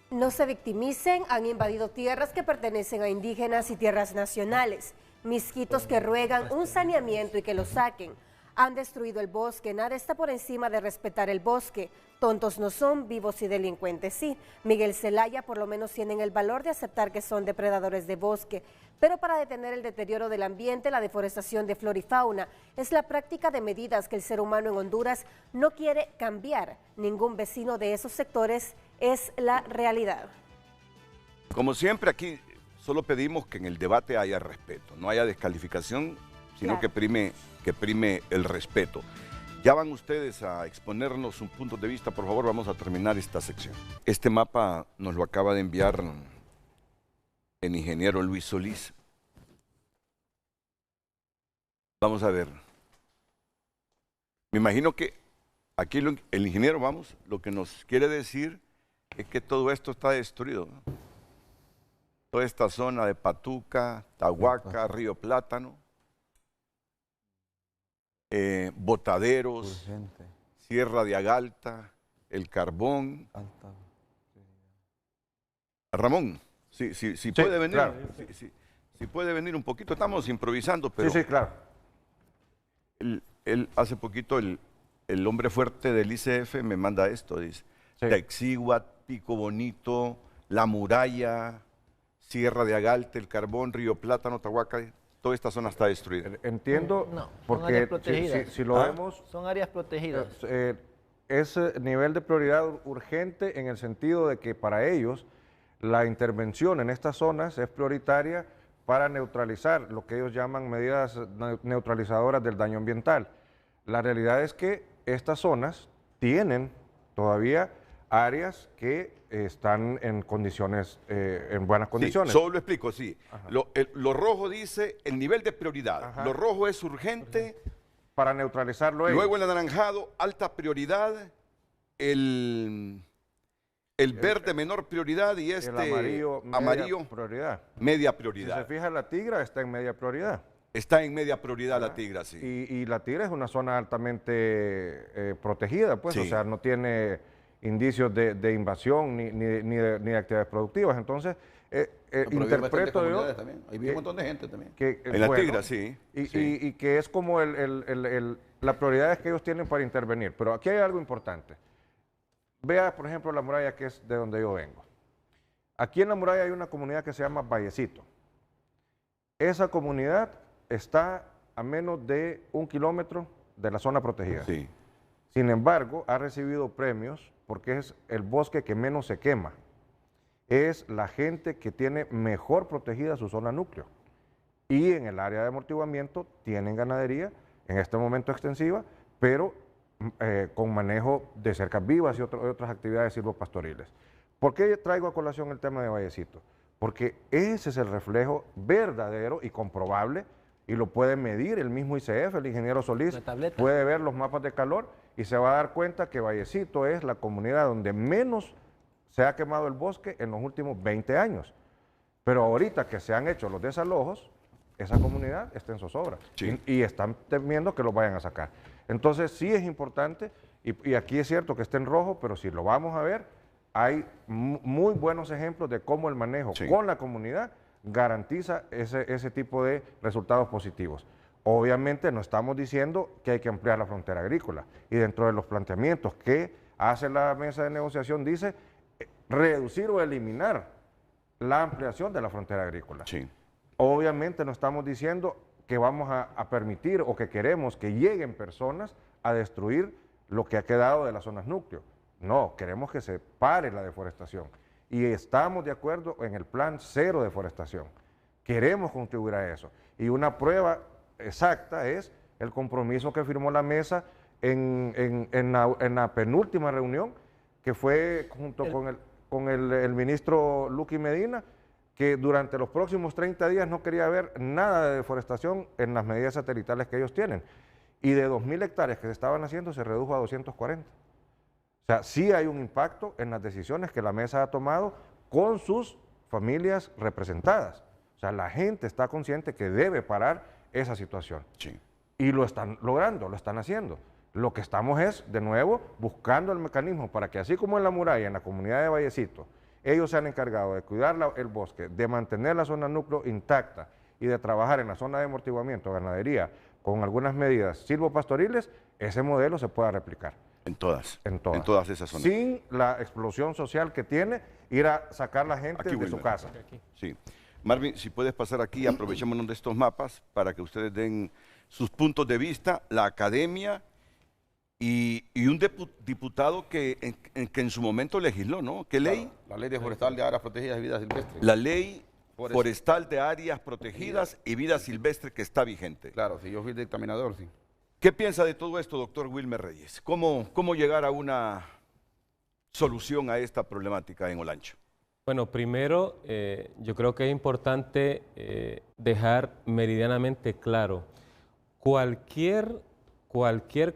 No se victimicen, han invadido tierras que pertenecen a indígenas y tierras nacionales. Misquitos que ruegan un saneamiento y que lo saquen. Han destruido el bosque, nada está por encima de respetar el bosque. Tontos no son, vivos y delincuentes sí. Miguel Zelaya por lo menos tienen el valor de aceptar que son depredadores de bosque. Pero para detener el deterioro del ambiente, la deforestación de flora y fauna es la práctica de medidas que el ser humano en Honduras no quiere cambiar. Ningún vecino de esos sectores es la realidad. Como siempre aquí solo pedimos que en el debate haya respeto, no haya descalificación, sino Claro. que prime el respeto. Ya van ustedes a exponernos un punto de vista, por favor, vamos a terminar esta sección. Este mapa nos lo acaba de enviar el ingeniero Luis Solís. Vamos a ver. Me imagino que aquí el ingeniero, lo que nos quiere decir es que todo esto está destruido, ¿no? Toda esta zona de Patuca, Tahuaca, Río Plátano, Botaderos, Urgente, Sierra de Agalta, El Carbón. alta. Ramón, si puede venir, claro. si puede venir un poquito, estamos improvisando, pero sí, claro. él hace poquito, el hombre fuerte del ICF me manda esto, dice, Sí. Taixigua, Pico Bonito, La Muralla, Sierra de Agalta, El Carbón, Río Plátano, Tahuaca, toda esta zona está destruida. Entiendo, No, son porque áreas protegidas. si lo ¿Ah? vemos, Son áreas protegidas. es nivel de prioridad urgente en el sentido de que para ellos la intervención en estas zonas es prioritaria para neutralizar lo que ellos llaman medidas neutralizadoras del daño ambiental. La realidad es que estas zonas tienen todavía áreas que están en condiciones, en buenas condiciones. Sí, solo lo explico, sí. Lo rojo dice el nivel de prioridad. Ajá. Lo rojo es urgente. Para neutralizarlo ellos. Luego el anaranjado, alta prioridad. El verde, menor prioridad. Y el amarillo, prioridad. media Si prioridad. se fija, la tigra está en media prioridad. Está en media prioridad la tigra, sí. Y la tigra es una zona altamente protegida, pues, Sí. o sea, no tiene indicios de invasión ni de actividades productivas. Entonces, interpreto yo también. Ahí vive un montón de gente también. que, En la bueno, tigra, sí. y, Sí. y que es como la prioridad que ellos tienen para intervenir. Pero aquí hay algo importante. Vea, por ejemplo, la muralla, que es de donde yo vengo. Aquí en la muralla hay una comunidad que se llama Vallecito. Esa comunidad está a menos de 1 kilómetro de la zona protegida. Sí. Sin embargo, ha recibido premios porque es el bosque que menos se quema. Es la gente que tiene mejor protegida su zona núcleo. Y en el área de amortiguamiento tienen ganadería, en este momento extensiva, pero con manejo de cercas vivas y otras actividades silvopastoriles. ¿Por qué traigo a colación el tema de Vallecito? Porque ese es el reflejo verdadero y comprobable, y lo puede medir el mismo ICF, el ingeniero Solís, La tableta. puede ver los mapas de calor y se va a dar cuenta que Vallecito es la comunidad donde menos se ha quemado el bosque en los últimos 20 años. Pero ahorita que se han hecho los desalojos, esa comunidad está en zozobra. Sí. Y están temiendo que los vayan a sacar. Entonces sí es importante, y aquí es cierto que está en rojo, pero si lo vamos a ver, hay muy buenos ejemplos de cómo el manejo con la comunidad garantiza ese tipo de resultados positivos. Obviamente no estamos diciendo que hay que ampliar la frontera agrícola, y dentro de los planteamientos que hace la mesa de negociación dice reducir o eliminar la ampliación de la frontera agrícola. Sí. Obviamente no estamos diciendo que vamos a permitir o que queremos que lleguen personas a destruir lo que ha quedado de las zonas núcleo. No, queremos que se pare la deforestación y estamos de acuerdo en el plan cero deforestación. Queremos contribuir a eso. Y una prueba exacta es el compromiso que firmó la mesa en la penúltima reunión, que fue junto con el ministro Luqui Medina, que durante los próximos 30 días no quería ver nada de deforestación en las medidas satelitales que ellos tienen. Y de 2.000 hectáreas que se estaban haciendo se redujo a 240. O sea, sí hay un impacto en las decisiones que la mesa ha tomado con sus familias representadas. O sea, la gente está consciente que debe parar esa situación. Sí. Y lo están logrando, lo están haciendo. Lo que estamos es, de nuevo, buscando el mecanismo para que, así como en la muralla, en la comunidad de Vallecito, ellos se han encargado de cuidar el bosque, de mantener la zona núcleo intacta y de trabajar en la zona de amortiguamiento, ganadería, con algunas medidas silvopastoriles, ese modelo se pueda replicar. En todas. En todas. En todas esas zonas. Sin la explosión social que tiene ir a sacar la gente Aquí, de su Wilmer. casa. Sí. Marvin, si puedes pasar aquí, aprovechémonos de estos mapas para que ustedes den sus puntos de vista, la academia y un diputado que en su momento legisló, ¿no? ¿Qué ley? La ley de forestal de áreas protegidas y vida silvestre. La ley forestal de áreas protegidas y vida silvestre que está vigente. Claro, si yo fui dictaminador, sí. ¿Qué piensa de todo esto, doctor Wilmer Reyes? ¿Cómo llegar a una solución a esta problemática en Olancho? Bueno, primero, yo creo que es importante dejar meridianamente claro, cualquier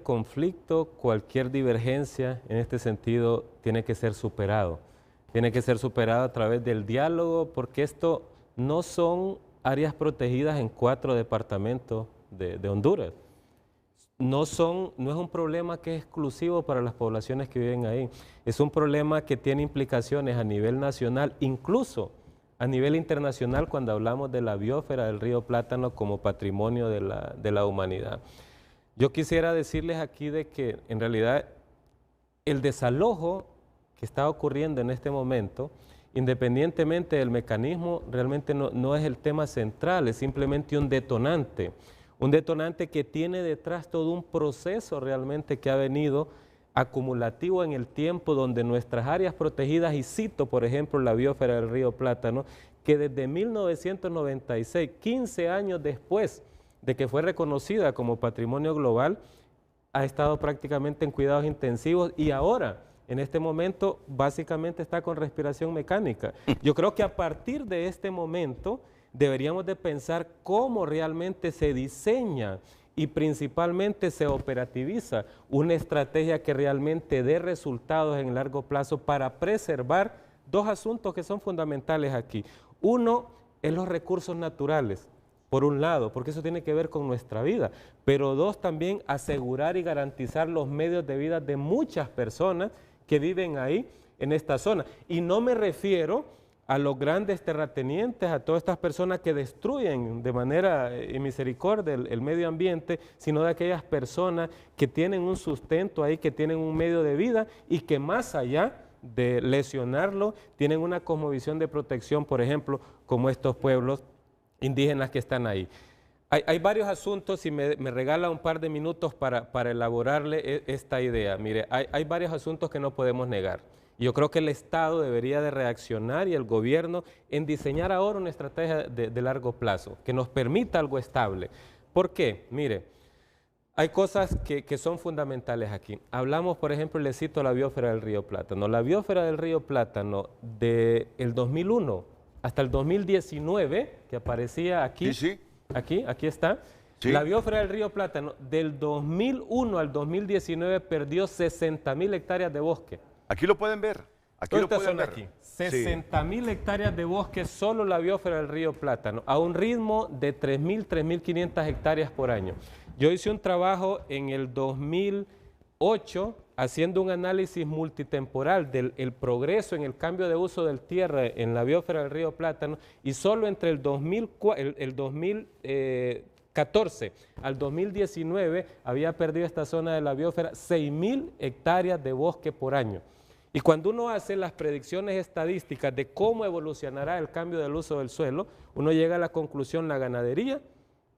conflicto, cualquier divergencia en este sentido tiene que ser superado. Tiene que ser superado a través del diálogo, porque esto no son áreas protegidas en 4 departamentos de Honduras. No es un problema que es exclusivo para las poblaciones que viven ahí. Es un problema que tiene implicaciones a nivel nacional, incluso a nivel internacional, cuando hablamos de la biosfera del río Plátano como patrimonio de la humanidad. Yo quisiera decirles aquí de que en realidad el desalojo que está ocurriendo en este momento, independientemente del mecanismo, realmente no es el tema central, es simplemente un detonante que tiene detrás todo un proceso realmente que ha venido acumulativo en el tiempo, donde nuestras áreas protegidas, y cito por ejemplo la biosfera del río Plátano, que desde 1996, 15 años después de que fue reconocida como patrimonio global, ha estado prácticamente en cuidados intensivos y ahora, en este momento, básicamente está con respiración mecánica. Yo creo que a partir de este momento deberíamos de pensar cómo realmente se diseña y principalmente se operativiza una estrategia que realmente dé resultados en largo plazo para preservar 2 asuntos que son fundamentales aquí. Uno es los recursos naturales, por un lado, porque eso tiene que ver con nuestra vida, pero 2, también asegurar y garantizar los medios de vida de muchas personas que viven ahí en esta zona. Y no me refiero a los grandes terratenientes, a todas estas personas que destruyen de manera misericordia el medio ambiente, sino de aquellas personas que tienen un sustento ahí, que tienen un medio de vida y que más allá de lesionarlo, tienen una cosmovisión de protección, por ejemplo, como estos pueblos indígenas que están ahí. Hay varios asuntos, si me regala un par de minutos para elaborarle esta idea. Mire, hay varios asuntos que no podemos negar. Yo creo que el Estado debería de reaccionar y el gobierno en diseñar ahora una estrategia de largo plazo que nos permita algo estable. ¿Por qué? Mire, hay cosas que son fundamentales aquí. Hablamos, por ejemplo, le cito la biosfera del río Plátano. La biosfera del río Plátano del 2001 hasta el 2019, que aparecía aquí, Sí. aquí está. Sí. La biosfera del río Plátano del 2001 al 2019 perdió 60.000 hectáreas de bosque. Aquí lo pueden ver. Aquí Toda lo esta pueden zona ver. aquí, Sí. 60.000 hectáreas de bosque, solo la biosfera del río Plátano, a un ritmo de 3.000, 3.500 hectáreas por año. Yo hice un trabajo en el 2008 haciendo un análisis multitemporal del progreso en el cambio de uso del tierra en la biosfera del río Plátano, y solo entre el 2014 al 2019 había perdido esta zona de la biosfera 6.000 hectáreas de bosque por año. Y cuando uno hace las predicciones estadísticas de cómo evolucionará el cambio del uso del suelo, uno llega a la conclusión: la ganadería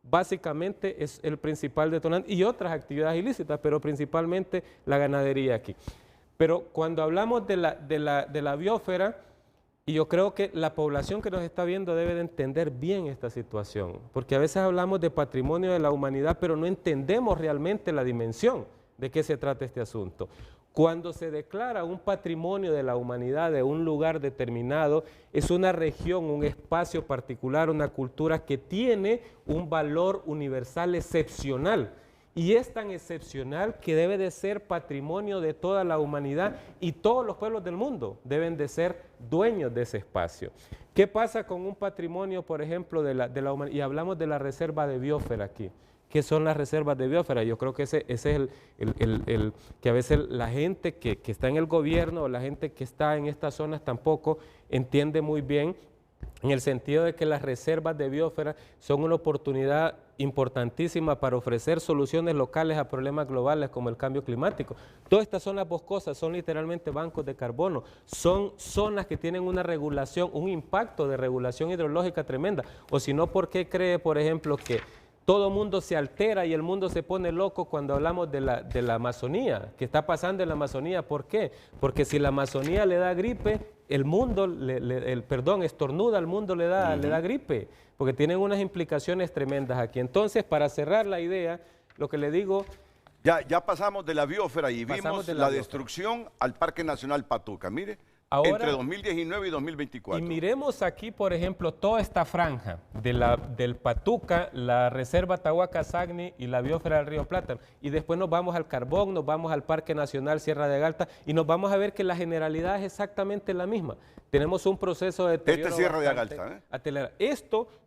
básicamente es el principal detonante, y otras actividades ilícitas, pero principalmente la ganadería aquí. Pero cuando hablamos de la biosfera, y yo creo que la población que nos está viendo debe de entender bien esta situación, porque a veces hablamos de patrimonio de la humanidad, pero no entendemos realmente la dimensión de qué se trata este asunto. Cuando se declara un patrimonio de la humanidad de un lugar determinado, es una región, un espacio particular, una cultura que tiene un valor universal excepcional. Y es tan excepcional que debe de ser patrimonio de toda la humanidad, y todos los pueblos del mundo deben de ser dueños de ese espacio. ¿Qué pasa con un patrimonio, por ejemplo, de la humanidad? Y hablamos de la reserva de biosfera aquí. ¿Qué son las reservas de biosfera? Yo creo que ese es el que a veces la gente que está en el gobierno o la gente que está en estas zonas tampoco entiende muy bien, en el sentido de que las reservas de biosfera son una oportunidad importantísima para ofrecer soluciones locales a problemas globales como el cambio climático. Todas estas zonas boscosas son literalmente bancos de carbono, son zonas que tienen una regulación, un impacto de regulación hidrológica tremenda. O si no, ¿por qué cree, por ejemplo, que todo mundo se altera y el mundo se pone loco cuando hablamos de la Amazonía? ¿Qué está pasando en la Amazonía? ¿Por qué? Porque si la Amazonía le da gripe, el mundo, estornuda, al mundo le da gripe, porque tienen unas implicaciones tremendas aquí. Entonces, para cerrar la idea, lo que le digo... Ya pasamos de la biosfera y vimos la destrucción al Parque Nacional Patuca. Mire, ahora, entre 2019 y 2024. Y miremos aquí, por ejemplo, toda esta franja del Patuca, la Reserva Tahuacasagni y la biosfera del río Plátano. Y después nos vamos al carbón, nos vamos al Parque Nacional Sierra de Agalta, y nos vamos a ver que la generalidad es exactamente la misma. Tenemos un proceso de deterioro. Esta es Sierra de Agalta,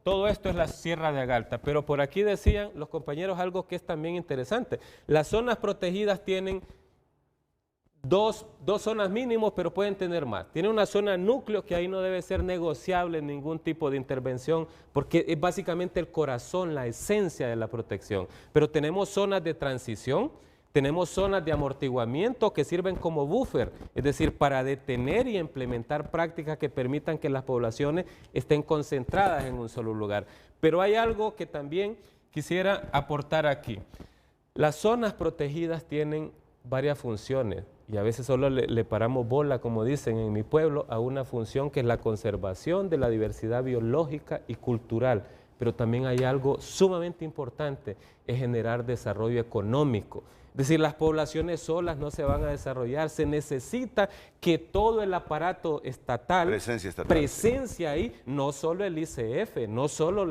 todo esto es la Sierra de Agalta, pero por aquí decían los compañeros algo que es también interesante. Las zonas protegidas tienen dos zonas mínimos, pero pueden tener más. Tiene una zona núcleo que ahí no debe ser negociable ningún tipo de intervención, porque es básicamente el corazón, la esencia de la protección. Pero tenemos zonas de transición, tenemos zonas de amortiguamiento que sirven como buffer, es decir, para detener y implementar prácticas que permitan que las poblaciones estén concentradas en un solo lugar. Pero hay algo que también quisiera aportar aquí. Las zonas protegidas tienen varias funciones, y a veces solo le paramos bola, como dicen en mi pueblo, a una función que es la conservación de la diversidad biológica y cultural. Pero también hay algo sumamente importante, es generar desarrollo económico. Es decir, las poblaciones solas no se van a desarrollar, se necesita que todo el aparato estatal, presencia ahí, no solo el ICF, no solo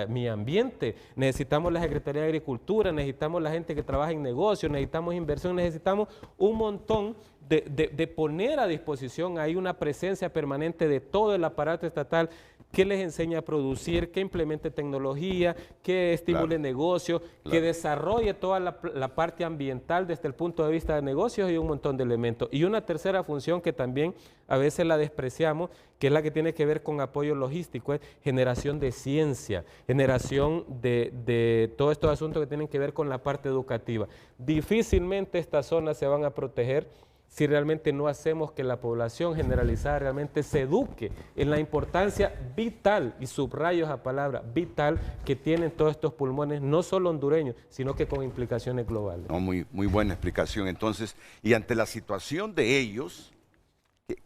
mi ambiente, necesitamos la Secretaría de Agricultura, necesitamos la gente que trabaja en negocios, necesitamos inversión, necesitamos un montón de poner a disposición ahí una presencia permanente de todo el aparato estatal que les enseñe a producir, que implemente tecnología, que estimule negocios, que desarrolle toda la parte ambiental desde el punto de vista de negocios y un montón de elementos. Y una tercera función que también a veces la despreciamos, que es la que tiene que ver con apoyo logístico, es generación de ciencia, generación de todos estos asuntos que tienen que ver con la parte educativa. Difícilmente estas zonas se van a proteger si realmente no hacemos que la población generalizada realmente se eduque en la importancia vital, y subrayo esa palabra, vital, que tienen todos estos pulmones, no solo hondureños, sino que con implicaciones globales. No, muy buena explicación. Entonces, y ante la situación de ellos,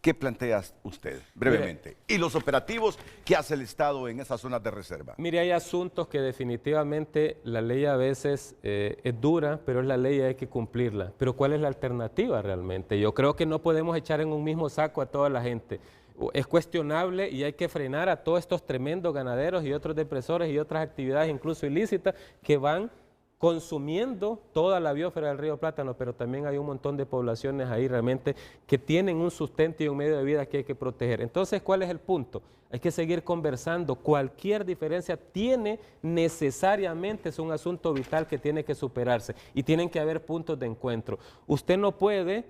¿qué plantea usted brevemente? Mire, y los operativos que hace el Estado en esas zonas de reserva. Mire, hay asuntos que definitivamente la ley a veces es dura, pero es la ley y hay que cumplirla. Pero ¿cuál es la alternativa realmente? Yo creo que no podemos echar en un mismo saco a toda la gente. Es cuestionable y hay que frenar a todos estos tremendos ganaderos y otros depresores y otras actividades incluso ilícitas que van consumiendo toda la biosfera del río Plátano, pero también hay un montón de poblaciones ahí realmente que tienen un sustento y un medio de vida que hay que proteger. Entonces, ¿cuál es el punto? Hay que seguir conversando. Cualquier diferencia tiene necesariamente, es un asunto vital que tiene que superarse y tienen que haber puntos de encuentro. Usted no puede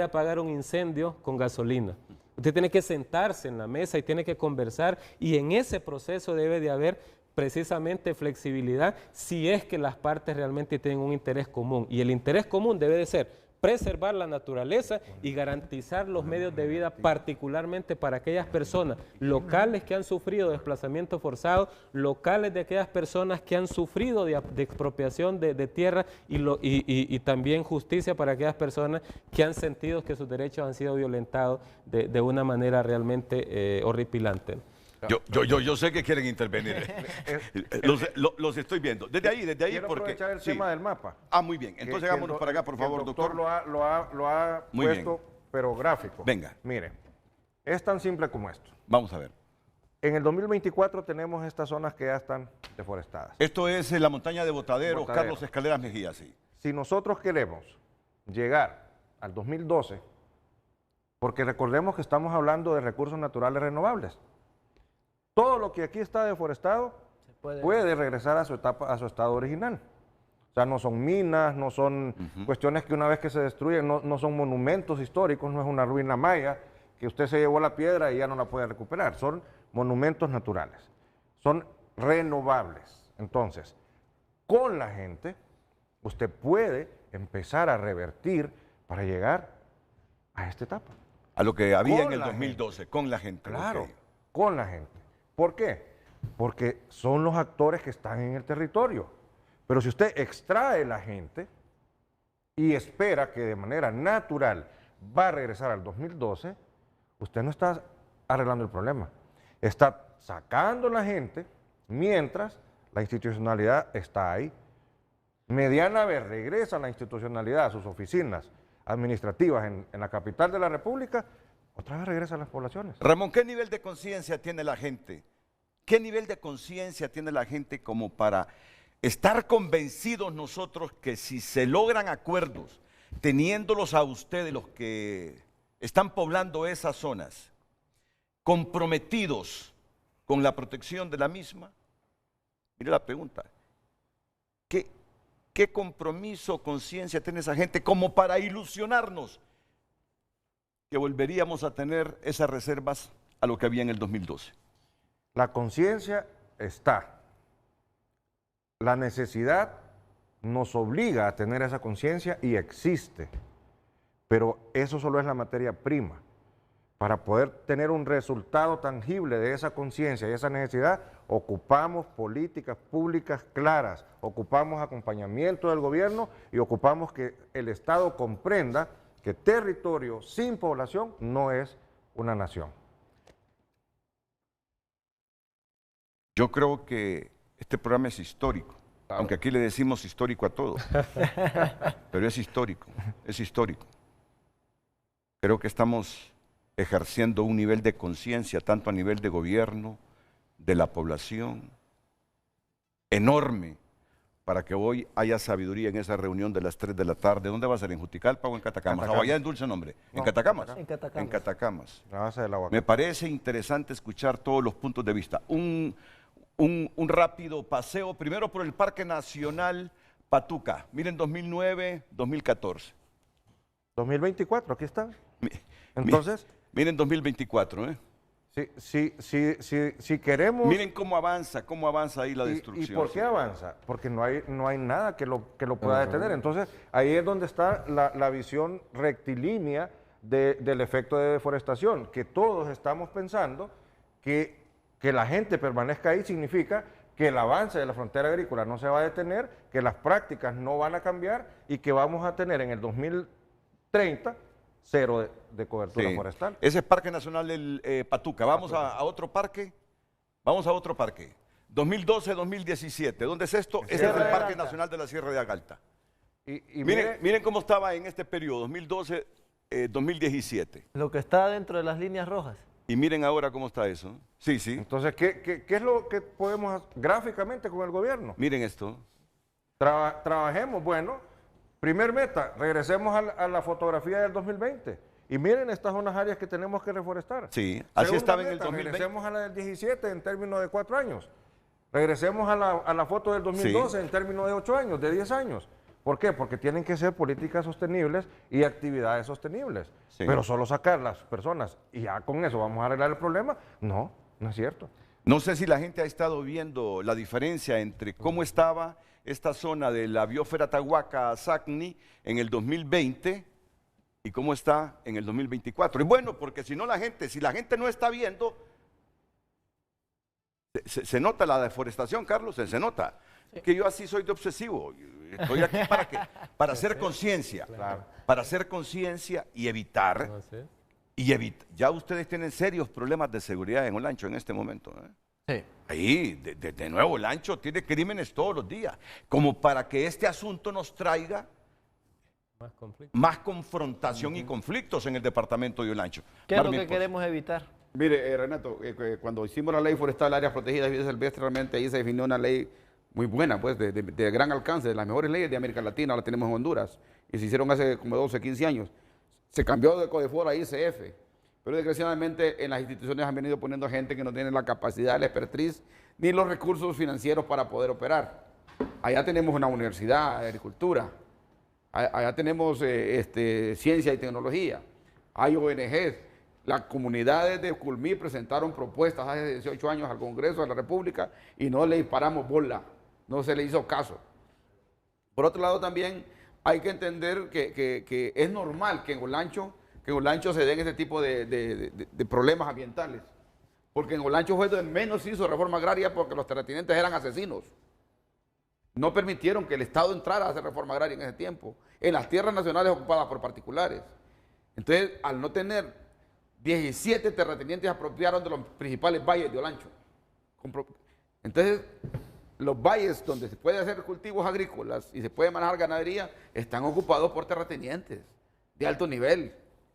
apagar un incendio con gasolina. Usted tiene que sentarse en la mesa y tiene que conversar, y en ese proceso debe de haber precisamente flexibilidad si es que las partes realmente tienen un interés común. Y el interés común debe de ser preservar la naturaleza y garantizar los medios de vida, particularmente para aquellas personas locales que han sufrido desplazamiento forzado, locales de aquellas personas que han sufrido de expropiación de tierra, y también justicia para aquellas personas que han sentido que sus derechos han sido violentados de una manera realmente horripilante. Yo sé que quieren intervenir. Los estoy viendo. Desde ahí, Quiero porque... aprovechar el tema del mapa. Ah, muy bien. Entonces hagámonos para acá, por favor, el doctor. Lo ha Muy puesto, bien. pero gráfico. Venga. Mire, es tan simple como esto. Vamos a ver. En el 2024 tenemos estas zonas que ya están deforestadas. Esto es la montaña de Botadero, Carlos Escaleras Mejía, sí. Si nosotros queremos llegar al 2012, porque recordemos que estamos hablando de recursos naturales renovables, todo lo que aquí está deforestado puede regresar a su estado original. O sea, no son minas, no son cuestiones que una vez que se destruyen, no son monumentos históricos, no es una ruina maya que usted se llevó la piedra y ya no la puede recuperar. Son monumentos naturales, son renovables. Entonces, con la gente, usted puede empezar a revertir para llegar a esta etapa. A lo que había Con en el la 2012, gente. con la gente. Claro, Ok. con la gente. ¿Por qué? Porque son los actores que están en el territorio. Pero si usted extrae la gente y espera que de manera natural va a regresar al 2012, usted no está arreglando el problema. Está sacando la gente mientras la institucionalidad está ahí. Mediana vez regresa la institucionalidad a sus oficinas administrativas en la capital de la República, otra vez regresan las poblaciones. Ramón, ¿qué nivel de conciencia tiene la gente? ¿Qué nivel de conciencia tiene la gente como para estar convencidos nosotros que si se logran acuerdos, teniéndolos a ustedes, los que están poblando esas zonas, comprometidos con la protección de la misma? Mire la pregunta, ¿qué compromiso o conciencia tiene esa gente como para ilusionarnos que volveríamos a tener esas reservas a lo que había en el 2012? La conciencia está. La necesidad nos obliga a tener esa conciencia y existe. Pero eso solo es la materia prima. Para poder tener un resultado tangible de esa conciencia y esa necesidad, ocupamos políticas públicas claras, ocupamos acompañamiento del gobierno y ocupamos que el Estado comprenda que territorio sin población no es una nación. Yo creo que este programa es histórico, claro, aunque aquí le decimos histórico a todo, pero es histórico, es histórico. Creo que estamos ejerciendo un nivel de conciencia, tanto a nivel de gobierno, de la población, enorme, para que hoy haya sabiduría en esa reunión de las 3 de la tarde. ¿Dónde va a ser? ¿En Juticalpa o en Catacamas? ¿O allá en Dulce Nombre? No, ¿En Catacamas? En Catacamas. En Catacamas. La base del agua. Me parece interesante escuchar todos los puntos de vista. Un rápido paseo, primero por el Parque Nacional Patuca. Miren, 2009, 2014. 2024, aquí está. Entonces, miren 2024, ¿eh? Si queremos... Miren cómo avanza ahí la destrucción. ¿Y por qué avanza? Porque no hay nada que lo pueda detener. Entonces, ahí es donde está la visión rectilínea del efecto de deforestación, que todos estamos pensando que la gente permanezca ahí significa que el avance de la frontera agrícola no se va a detener, que las prácticas no van a cambiar y que vamos a tener en el 2030 cero de cobertura forestal. Ese es Parque Nacional del Patuca. Vamos a otro parque. Vamos a otro parque. 2012-2017. ¿Dónde es esto? Este es el Parque Nacional de la Sierra de Agalta. Miren cómo estaba en este periodo, 2012-2017. Lo que está dentro de las líneas rojas. Y miren ahora cómo está eso. Sí. Entonces, ¿qué es lo que podemos hacer gráficamente con el gobierno? Miren esto. Trabajemos, bueno, primer meta, regresemos a la fotografía del 2020. Y miren, estas son las áreas que tenemos que reforestar. Sí, así Segunda estaba en el meta, 2020. Regresemos a la del 17 en términos de 4 años. Regresemos a la foto del 2012 en términos de 8 años, de 10 años. ¿Por qué? Porque tienen que ser políticas sostenibles y actividades sostenibles. Sí. Pero solo sacar las personas y ya con eso vamos a arreglar el problema, no, no es cierto. No sé si la gente ha estado viendo la diferencia entre cómo estaba esta zona de la biosfera Tahuaca-Sacni en el 2020 y cómo está en el 2024. Y bueno, porque si la gente no está viendo, se nota la deforestación, Carlos, se nota. Que yo así soy de obsesivo. Estoy aquí para qué? Para hacer conciencia. Claro. Para hacer conciencia y evitar. No sé. Ya ustedes tienen serios problemas de seguridad en Olancho en este momento. Sí. Ahí, de nuevo, Olancho tiene crímenes todos los días. Como para que este asunto nos traiga Más conflicto. más confrontación y conflictos en el departamento de Olancho. ¿Qué es lo Marvin, que pues, queremos evitar? Mire, Renato, cuando hicimos la ley forestal de áreas protegidas y vida silvestre, realmente ahí se definió una ley muy buena, pues, de gran alcance, de las mejores leyes de América Latina, la tenemos en Honduras, y se hicieron hace como 12, 15 años. Se cambió de CODEFOR a ICF, pero desgraciadamente en las instituciones han venido poniendo gente que no tiene la capacidad, la expertise, ni los recursos financieros para poder operar. Allá tenemos una universidad de agricultura, allá tenemos ciencia y tecnología, hay ONGs. Las comunidades de Culmí presentaron propuestas hace 18 años al Congreso de la República y no le disparamos bola, no se le hizo caso. Por otro lado también hay que entender que es normal que en Olancho se den este tipo de problemas ambientales, porque en Olancho fue donde menos se hizo reforma agraria porque los terratenientes eran asesinos. No permitieron que el Estado entrara a hacer reforma agraria en ese tiempo, en las tierras nacionales ocupadas por particulares. Entonces, al no tener 17 terratenientes apropiaron de los principales valles de Olancho. Entonces, los valles donde se puede hacer cultivos agrícolas y se puede manejar ganadería están ocupados por terratenientes de alto nivel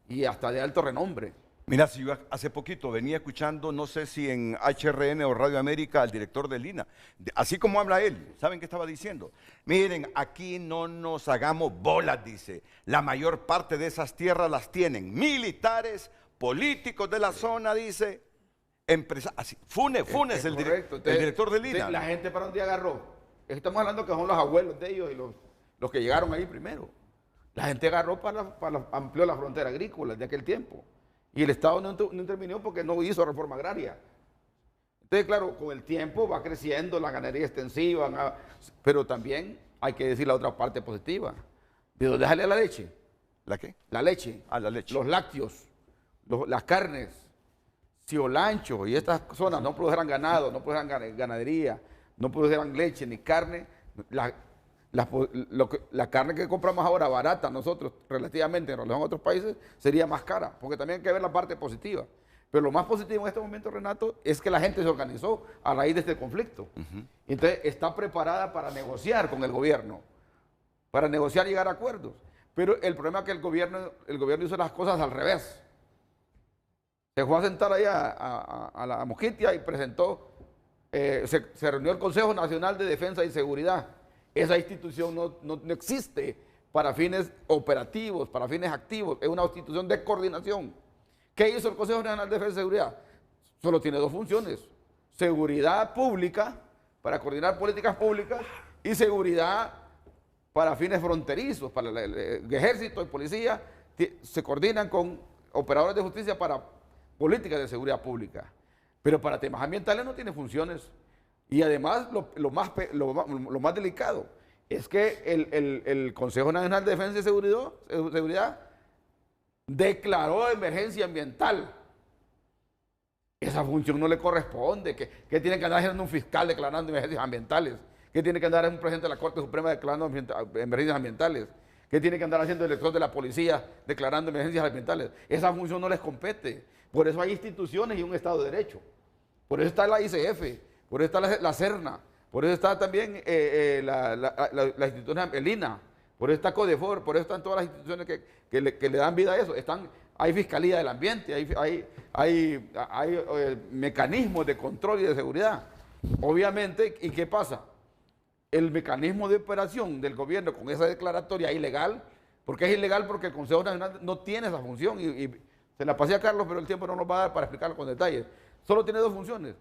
y hasta de alto renombre. Mira, si yo hace poquito venía escuchando, no sé si en HRN o Radio América, al director del INA, así como habla él, ¿saben qué estaba diciendo? Miren, aquí no nos hagamos bolas, dice. La mayor parte de esas tierras las tienen militares, políticos de la zona, dice, empresarios. Funes, el director del INA. La gente para un día agarró. Estamos hablando que son los abuelos de ellos y los que llegaron ahí primero. La gente agarró amplió la frontera agrícola de aquel tiempo. Y el Estado no intervino porque no hizo reforma agraria. Entonces, claro, con el tiempo va creciendo la ganadería extensiva, pero también hay que decir la otra parte positiva. ¿De dónde sale la leche? ¿La qué? La leche. Ah, la leche. Los lácteos, las carnes. Si Olancho y estas zonas no produjeran ganado, no produjeran ganadería, no produjeran leche ni carne, la carne que compramos ahora barata nosotros relativamente en relación a otros países sería más cara, porque también hay que ver la parte positiva. Pero lo más positivo en este momento, Renato, es que la gente se organizó a raíz de este conflicto. Entonces está preparada para negociar con el gobierno, para negociar y llegar a acuerdos. Pero el problema es que el gobierno hizo las cosas al revés. Se fue a sentar ahí a la Mosquitia y presentó, se reunió el Consejo Nacional de Defensa y Seguridad. Esa institución no existe para fines operativos, para fines activos, es una institución de coordinación. ¿Qué hizo el Consejo Nacional de Defensa y Seguridad? Solo tiene dos funciones: seguridad pública, para coordinar políticas públicas, y seguridad para fines fronterizos, para el ejército y policía, se coordinan con operadores de justicia para políticas de seguridad pública. Pero para temas ambientales no tiene funciones. Y además, lo más delicado es que el Consejo Nacional de Defensa y Seguridad declaró emergencia ambiental. Esa función no le corresponde. ¿Qué tiene que andar haciendo un fiscal declarando emergencias ambientales? ¿Qué tiene que andar un presidente de la Corte Suprema declarando emergencias ambientales? ¿Qué tiene que andar haciendo el director de la policía declarando emergencias ambientales? Esa función no les compete. Por eso hay instituciones y un Estado de Derecho. Por eso está la ICF, por eso está la CERNA, por eso está también la institución, el INA, por eso está CODEFOR, por eso están todas las instituciones que le dan vida a eso. Hay Fiscalía del Ambiente, hay mecanismos de control y de seguridad. Obviamente, ¿y qué pasa? el mecanismo de operación del gobierno con esa declaratoria ilegal, porque es ilegal porque el Consejo Nacional no tiene esa función y se la pasé a Carlos, pero el tiempo no nos va a dar para explicarlo con detalles. Solo tiene dos funciones.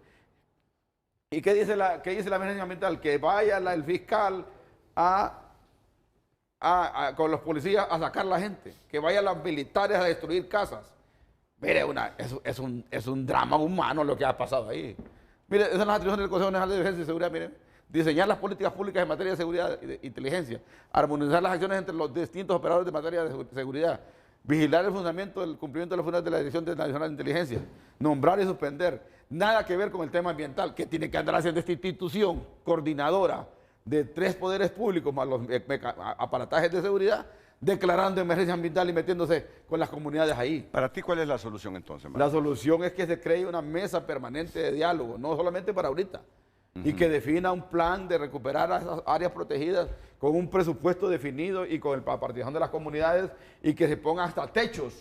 ¿Y qué dice la emergencia ambiental? Que vaya el fiscal con los policías a sacar a la gente, que vayan los militares a destruir casas. Mire, es un drama humano lo que ha pasado ahí. Mire, esas son las atribuciones del Consejo Nacional de Defensa y Seguridad. Miren, diseñar las políticas públicas en materia de seguridad y de inteligencia, armonizar las acciones entre los distintos operadores de materia de seguridad, vigilar el fundamento del cumplimiento de los fundamentos de la Dirección Nacional de Inteligencia, nombrar y suspender. Nada que ver con el tema ambiental, que tiene que andar haciendo esta institución coordinadora de 3 poderes públicos más los aparatajes de seguridad, declarando emergencia ambiental y metiéndose con las comunidades ahí. Para ti, ¿cuál es la solución entonces, Marvin? La solución es que se cree una mesa permanente de diálogo, no solamente para ahorita, y que defina un plan de recuperar a esas áreas protegidas con un presupuesto definido y con la participación de las comunidades, y que se pongan hasta techos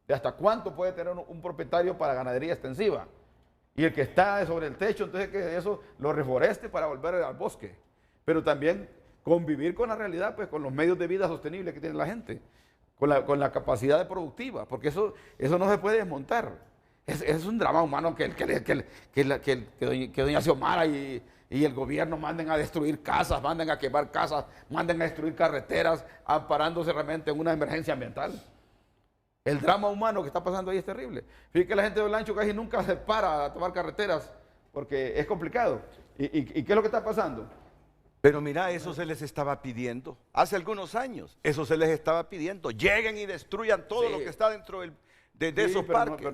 de hasta cuánto puede tener un propietario para ganadería extensiva. Y el que está sobre el techo, entonces que eso lo reforeste para volver al bosque. Pero también convivir con la realidad, pues con los medios de vida sostenibles que tiene la gente, con la capacidad productiva, porque eso no se puede desmontar. Es un drama humano que doña Xiomara y el gobierno manden a destruir casas, manden a quemar casas, manden a destruir carreteras, amparándose realmente en una emergencia ambiental. El drama humano que está pasando ahí es terrible. Fíjate que la gente de Olancho casi nunca se para a tomar carreteras porque es complicado. ¿Y qué es lo que está pasando? Pero mira, eso se les estaba pidiendo hace algunos años. Eso se les estaba pidiendo. Lleguen y destruyan todo lo que está dentro de esos parques.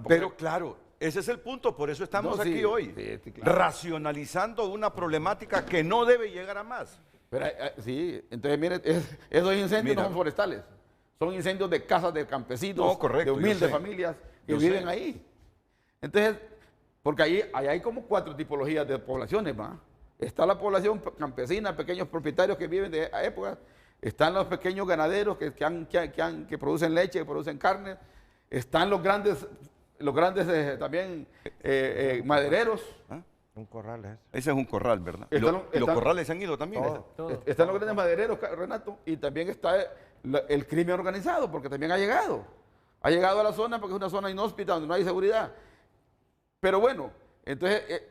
Pero claro, ese es el punto. Por eso estamos aquí hoy. Claro. Racionalizando una problemática que no debe llegar a más. Pero, sí, entonces miren, esos incendios no son forestales. Son incendios de casas de campesinos, de humildes familias que viven ahí. Entonces, porque ahí hay como 4 tipologías de poblaciones, ¿va? Está la población campesina, pequeños propietarios que viven de épocas. Están los pequeños ganaderos que producen leche, que producen carne. Están los grandes también madereros. ¿Ah? Un corral es. Ese es un corral, ¿verdad? Los corrales se han ido también. Están los grandes madereros, Renato, y también está el crimen organizado, porque también ha llegado. Ha llegado a la zona porque es una zona inhóspita donde no hay seguridad. Pero bueno, entonces,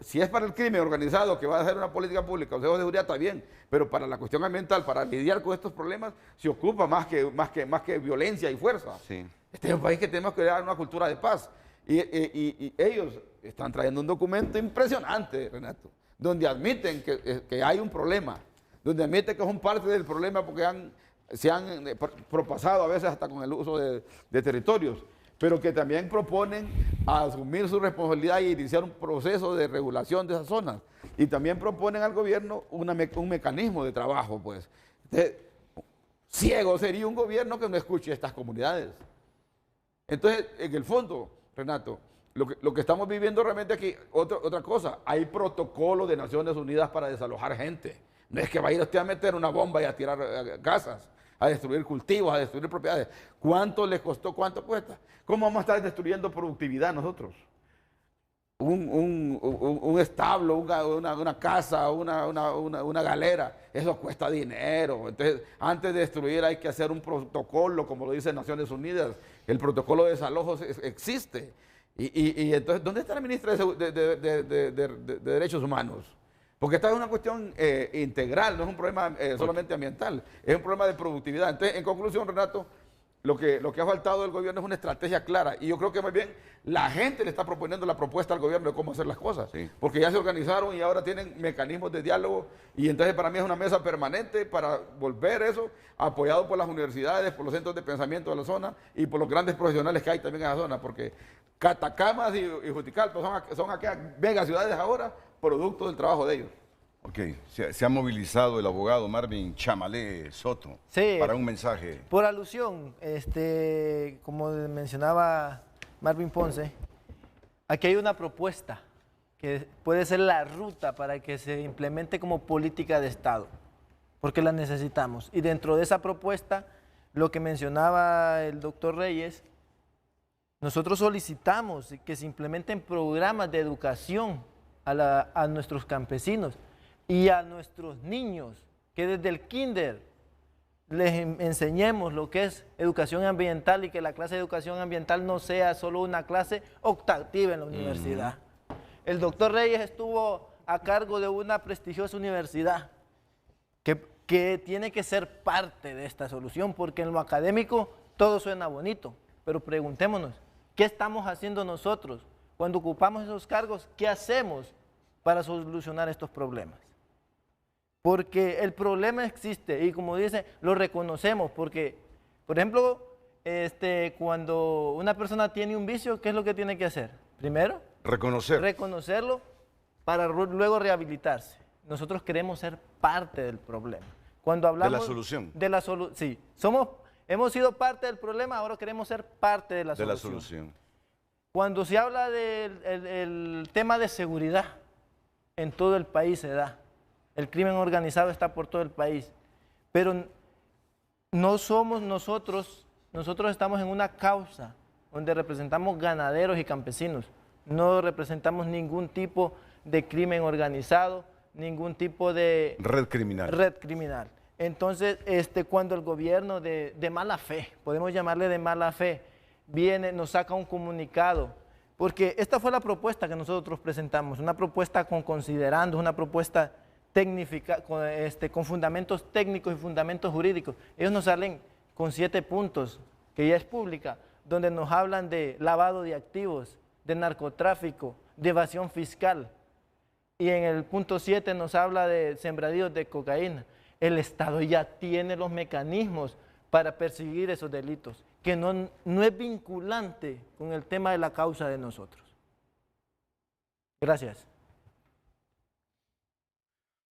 si es para el crimen organizado que va a hacer una política pública, Consejo de Seguridad está bien, pero para la cuestión ambiental, para lidiar con estos problemas, se ocupa más que violencia y fuerza. Sí. Este es un país que tenemos que crear una cultura de paz. Y ellos están trayendo un documento impresionante, Renato, donde admiten que hay un problema, donde admiten que son parte del problema porque se han propasado a veces hasta con el uso de territorios, pero que también proponen asumir su responsabilidad y iniciar un proceso de regulación de esas zonas. Y también proponen al gobierno un mecanismo de trabajo, pues. Entonces, ciego sería un gobierno que no escuche a estas comunidades. Entonces, en el fondo, Renato, lo que estamos viviendo realmente aquí, otra cosa, hay protocolos de Naciones Unidas para desalojar gente. No es que va a ir usted a meter una bomba y a tirar casas, a destruir cultivos, a destruir propiedades. ¿Cuánto les costó? ¿Cuánto cuesta? ¿Cómo vamos a estar destruyendo productividad nosotros? Un establo, una casa, una galera, eso cuesta dinero. Entonces, antes de destruir hay que hacer un protocolo, como lo dice Naciones Unidas. El protocolo de desalojos existe. Y entonces, ¿dónde está la ministra de Derechos Humanos? Porque esta es una cuestión integral, no es un problema solamente ambiental, es un problema de productividad. Entonces, en conclusión, Renato, lo que ha faltado del gobierno es una estrategia clara. Y yo creo que más bien la gente le está proponiendo la propuesta al gobierno de cómo hacer las cosas. Sí. Porque ya se organizaron y ahora tienen mecanismos de diálogo. Y entonces para mí es una mesa permanente para volver eso, apoyado por las universidades, por los centros de pensamiento de la zona y por los grandes profesionales que hay también en esa zona. Porque Catacamas y Juticalpa son aquellas mega ciudades ahora, producto del trabajo de ellos. Ok, se ha movilizado el abogado Marvin Chamalé Soto para un mensaje. Por alusión, como mencionaba Marvin Ponce, aquí hay una propuesta que puede ser la ruta para que se implemente como política de Estado, porque la necesitamos. Y dentro de esa propuesta, lo que mencionaba el doctor Reyes, nosotros solicitamos que se implementen programas de educación a nuestros campesinos, y a nuestros niños, que desde el kinder les enseñemos lo que es educación ambiental y que la clase de educación ambiental no sea solo una clase optativa en la universidad. El doctor Reyes estuvo a cargo de una prestigiosa universidad que tiene que ser parte de esta solución, porque en lo académico todo suena bonito, pero preguntémonos, ¿qué estamos haciendo nosotros cuando ocupamos esos cargos? ¿Qué hacemos para solucionar estos problemas? Porque el problema existe y, como dice, lo reconocemos, porque, por ejemplo, cuando una persona tiene un vicio, ¿qué es lo que tiene que hacer? Primero, reconocerlo para luego rehabilitarse. Nosotros queremos ser parte del problema. Cuando hablamos de la solución. Sí, hemos sido parte del problema, ahora queremos ser parte de la solución. Cuando se habla del tema de seguridad, en todo el país se da. El crimen organizado está por todo el país. Pero no somos nosotros estamos en una causa donde representamos ganaderos y campesinos. No representamos ningún tipo de crimen organizado, ningún tipo de red criminal. Entonces, cuando el gobierno de mala fe, podemos llamarle de mala fe, viene, nos saca un comunicado, porque esta fue la propuesta que nosotros presentamos, una propuesta con considerandos, una propuesta técnica, con fundamentos técnicos y fundamentos jurídicos. Ellos nos salen con 7 puntos, que ya es pública, donde nos hablan de lavado de activos, de narcotráfico, de evasión fiscal. Y en el punto 7 nos habla de sembradíos de cocaína. El Estado ya tiene los mecanismos para perseguir esos delitos, que no es vinculante con el tema de la causa de nosotros. Gracias.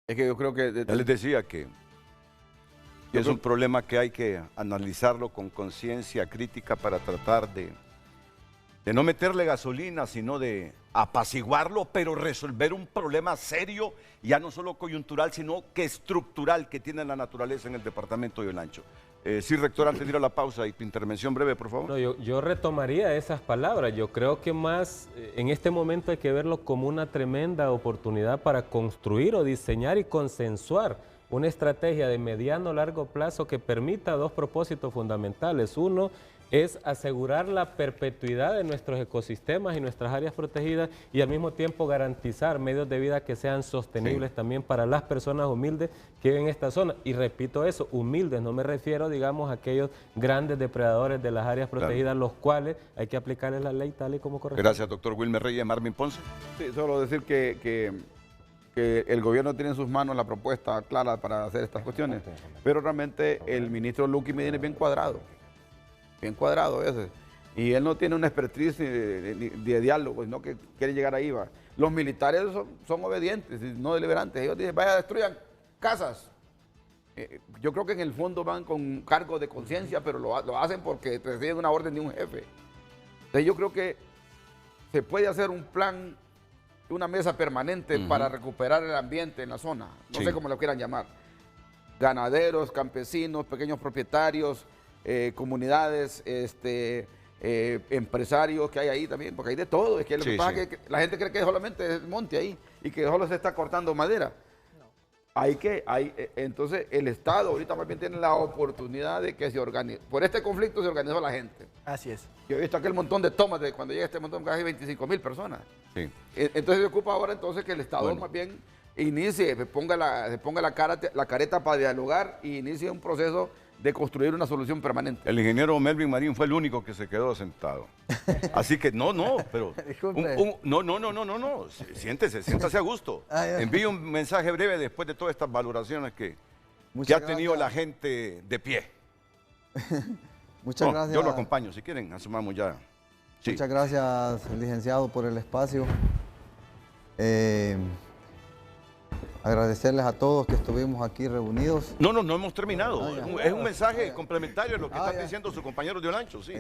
Es que yo creo que... Ya les decía que es un problema que hay que analizarlo con conciencia crítica para tratar de no meterle gasolina, sino de apaciguarlo, pero resolver un problema serio, ya no solo coyuntural, sino que estructural que tiene la naturaleza en el departamento de Olancho. Sí, rector, antes de ir a la pausa y tu intervención breve, por favor. No, yo retomaría esas palabras. Yo creo que más en este momento hay que verlo como una tremenda oportunidad para construir o diseñar y consensuar una estrategia de mediano o largo plazo que permita 2 propósitos fundamentales. Uno es asegurar la perpetuidad de nuestros ecosistemas y nuestras áreas protegidas y al mismo tiempo garantizar medios de vida que sean sostenibles también para las personas humildes que viven en esta zona. Y repito eso, humildes, no me refiero, digamos, a aquellos grandes depredadores de las áreas protegidas, los cuales hay que aplicarles la ley tal y como corresponde. Gracias, doctor Wilmer Reyes. Marvin Ponce. Sí, solo decir que el gobierno tiene en sus manos la propuesta clara para hacer estas cuestiones, pero realmente el ministro Luqui Medina es bien cuadrado a veces, y él no tiene una expertise de diálogo, sino que quiere llegar ahí. Va. Los militares son obedientes, no deliberantes. Ellos dicen, vaya, destruyan casas. Yo creo que en el fondo van con cargo de conciencia, pero lo hacen porque reciben una orden de un jefe. Entonces yo creo que se puede hacer un plan, una mesa permanente para recuperar el ambiente en la zona, no sé cómo lo quieran llamar. Ganaderos, campesinos, pequeños propietarios, comunidades, empresarios que hay ahí también, porque hay de todo. Es que lo que pasa es que la gente cree que solamente es monte ahí y que solo se está cortando madera. Entonces el Estado ahorita más bien tiene la oportunidad de que se organice. Por este conflicto se organizó la gente. Así es. Yo he visto aquel montón de tomas de cuando llega este montón, casi 25.000 personas. Sí. Entonces se ocupa ahora entonces que el Estado más bien inicie, se ponga la careta para dialogar y inicie un proceso de construir una solución permanente. El ingeniero Melvin Marín fue el único que se quedó sentado. Así que no, pero... No. Siéntese a gusto. Envíe un mensaje breve después de todas estas valoraciones que ha tenido la gente de pie. Muchas gracias. Yo lo acompaño, si quieren, asumamos ya. Sí. Muchas gracias, licenciado, por el espacio. Agradecerles a todos que estuvimos aquí reunidos. No hemos terminado. Es un mensaje complementario a lo que están diciendo sus compañeros de Olancho, sí.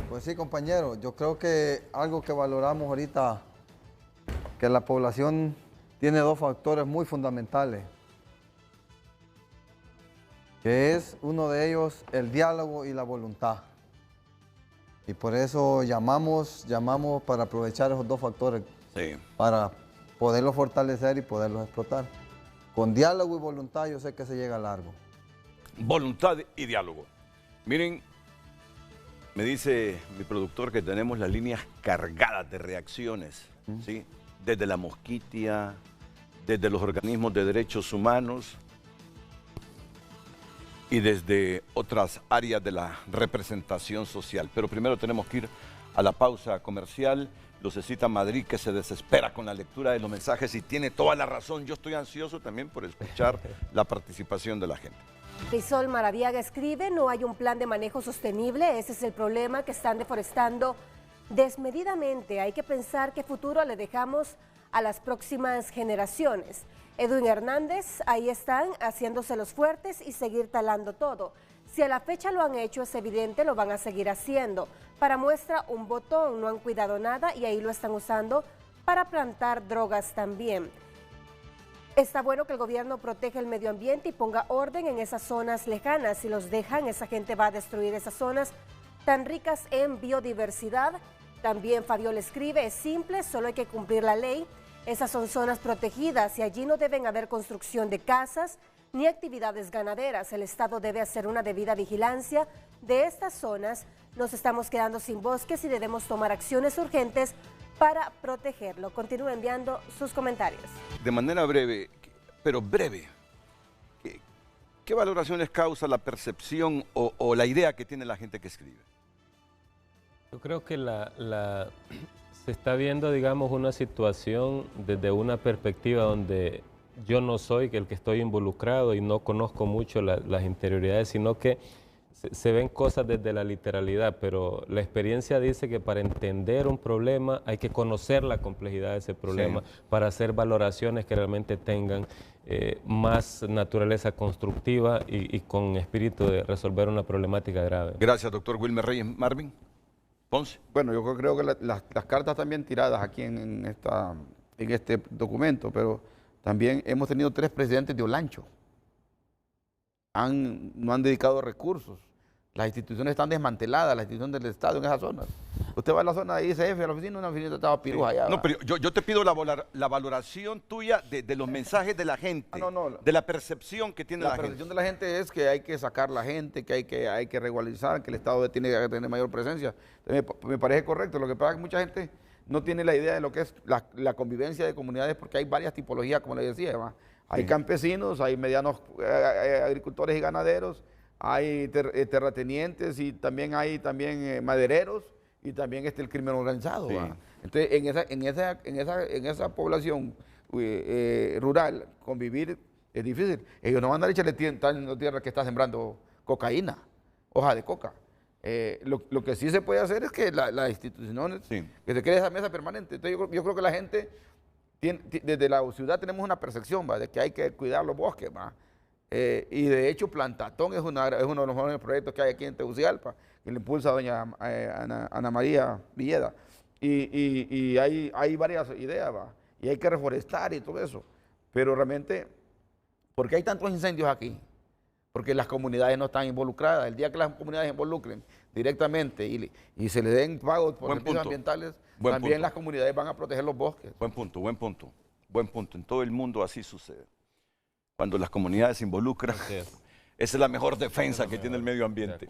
Pues sí, compañeros, yo creo que algo que valoramos ahorita, que la población tiene 2 factores muy fundamentales, que es uno de ellos el diálogo y la voluntad. Y por eso llamamos para aprovechar esos 2 factores, para poderlos fortalecer y poderlos explotar. Con diálogo y voluntad yo sé que se llega largo. Voluntad y diálogo. Miren, me dice mi productor que tenemos las líneas cargadas de reacciones, ¿sí? Desde la Mosquitia, desde los organismos de derechos humanos y desde otras áreas de la representación social. Pero primero tenemos que ir a la pausa comercial. Lucecita Madrid, que se desespera con la lectura de los mensajes y tiene toda la razón. Yo estoy ansioso también por escuchar la participación de la gente. Crisol Maraviaga escribe, no hay un plan de manejo sostenible, ese es el problema, que están deforestando desmedidamente. Hay que pensar qué futuro le dejamos a las próximas generaciones. Edwin Hernández, ahí están haciéndose los fuertes y seguir talando todo. Si a la fecha lo han hecho, es evidente, lo van a seguir haciendo. Para muestra, un botón, no han cuidado nada y ahí lo están usando para plantar drogas también. Está bueno que el gobierno proteja el medio ambiente y ponga orden en esas zonas lejanas. Si los dejan, esa gente va a destruir esas zonas tan ricas en biodiversidad. También Fabiola escribe, es simple, solo hay que cumplir la ley. Esas son zonas protegidas y allí no deben haber construcción de casas ni actividades ganaderas. El Estado debe hacer una debida vigilancia de estas zonas. Nos estamos quedando sin bosques y debemos tomar acciones urgentes para protegerlo. Continúe enviando sus comentarios. De manera breve, pero breve, ¿qué valoraciones causa la percepción o la idea que tiene la gente que escribe? Yo creo que se está viendo, digamos, una situación desde una perspectiva donde yo no soy el que estoy involucrado y no conozco mucho las interioridades, sino que se ven cosas desde la literalidad, pero la experiencia dice que para entender un problema hay que conocer la complejidad de ese problema, sí, para hacer valoraciones que realmente tengan más naturaleza constructiva y con espíritu de resolver una problemática grave. Gracias, doctor Wilmer Reyes. Marvin Ponce. Bueno, yo creo que las cartas también tiradas aquí en este documento, pero también hemos tenido 3 presidentes de Olancho. No han dedicado recursos. Las instituciones están desmanteladas, las instituciones del Estado en esas zonas. Usted va a la zona de ICF, a la oficina, una oficina estaba piruja allá. No, pero yo te pido la valoración tuya de los mensajes de la gente, de la percepción que tiene la gente. La percepción de la gente es que hay que sacar la gente, que hay que regularizar, que el Estado tiene que tener mayor presencia. Me parece correcto. Lo que pasa es que mucha gente no tiene la idea de lo que es la convivencia de comunidades, porque hay varias tipologías, como le decía, ¿va? Hay campesinos, hay medianos agricultores y ganaderos, hay terratenientes y también hay madereros y también el crimen organizado. Sí. Entonces, en esa población rural, convivir es difícil. Ellos no van a echarle tierra que está sembrando cocaína, hoja de coca. Lo que sí se puede hacer es que las instituciones, sí, que se cree esa mesa permanente. Entonces, yo creo que la gente... Desde la ciudad tenemos una percepción, ¿va?, de que hay que cuidar los bosques, ¿va? Y de hecho Plantatón es uno de los mejores proyectos que hay aquí en Tegucigalpa, que le impulsa doña Ana María Villeda. Y hay varias ideas, ¿va? Y hay que reforestar y todo eso. Pero realmente, ¿por qué hay tantos incendios aquí? Porque las comunidades no están involucradas. El día que las comunidades se involucren directamente y se le den pagos por servicios ambientales, también las comunidades van a proteger los bosques. Buen punto, buen punto. Buen punto. En todo el mundo así sucede. Cuando las comunidades se involucran, esa es la mejor defensa que tiene el medio ambiente.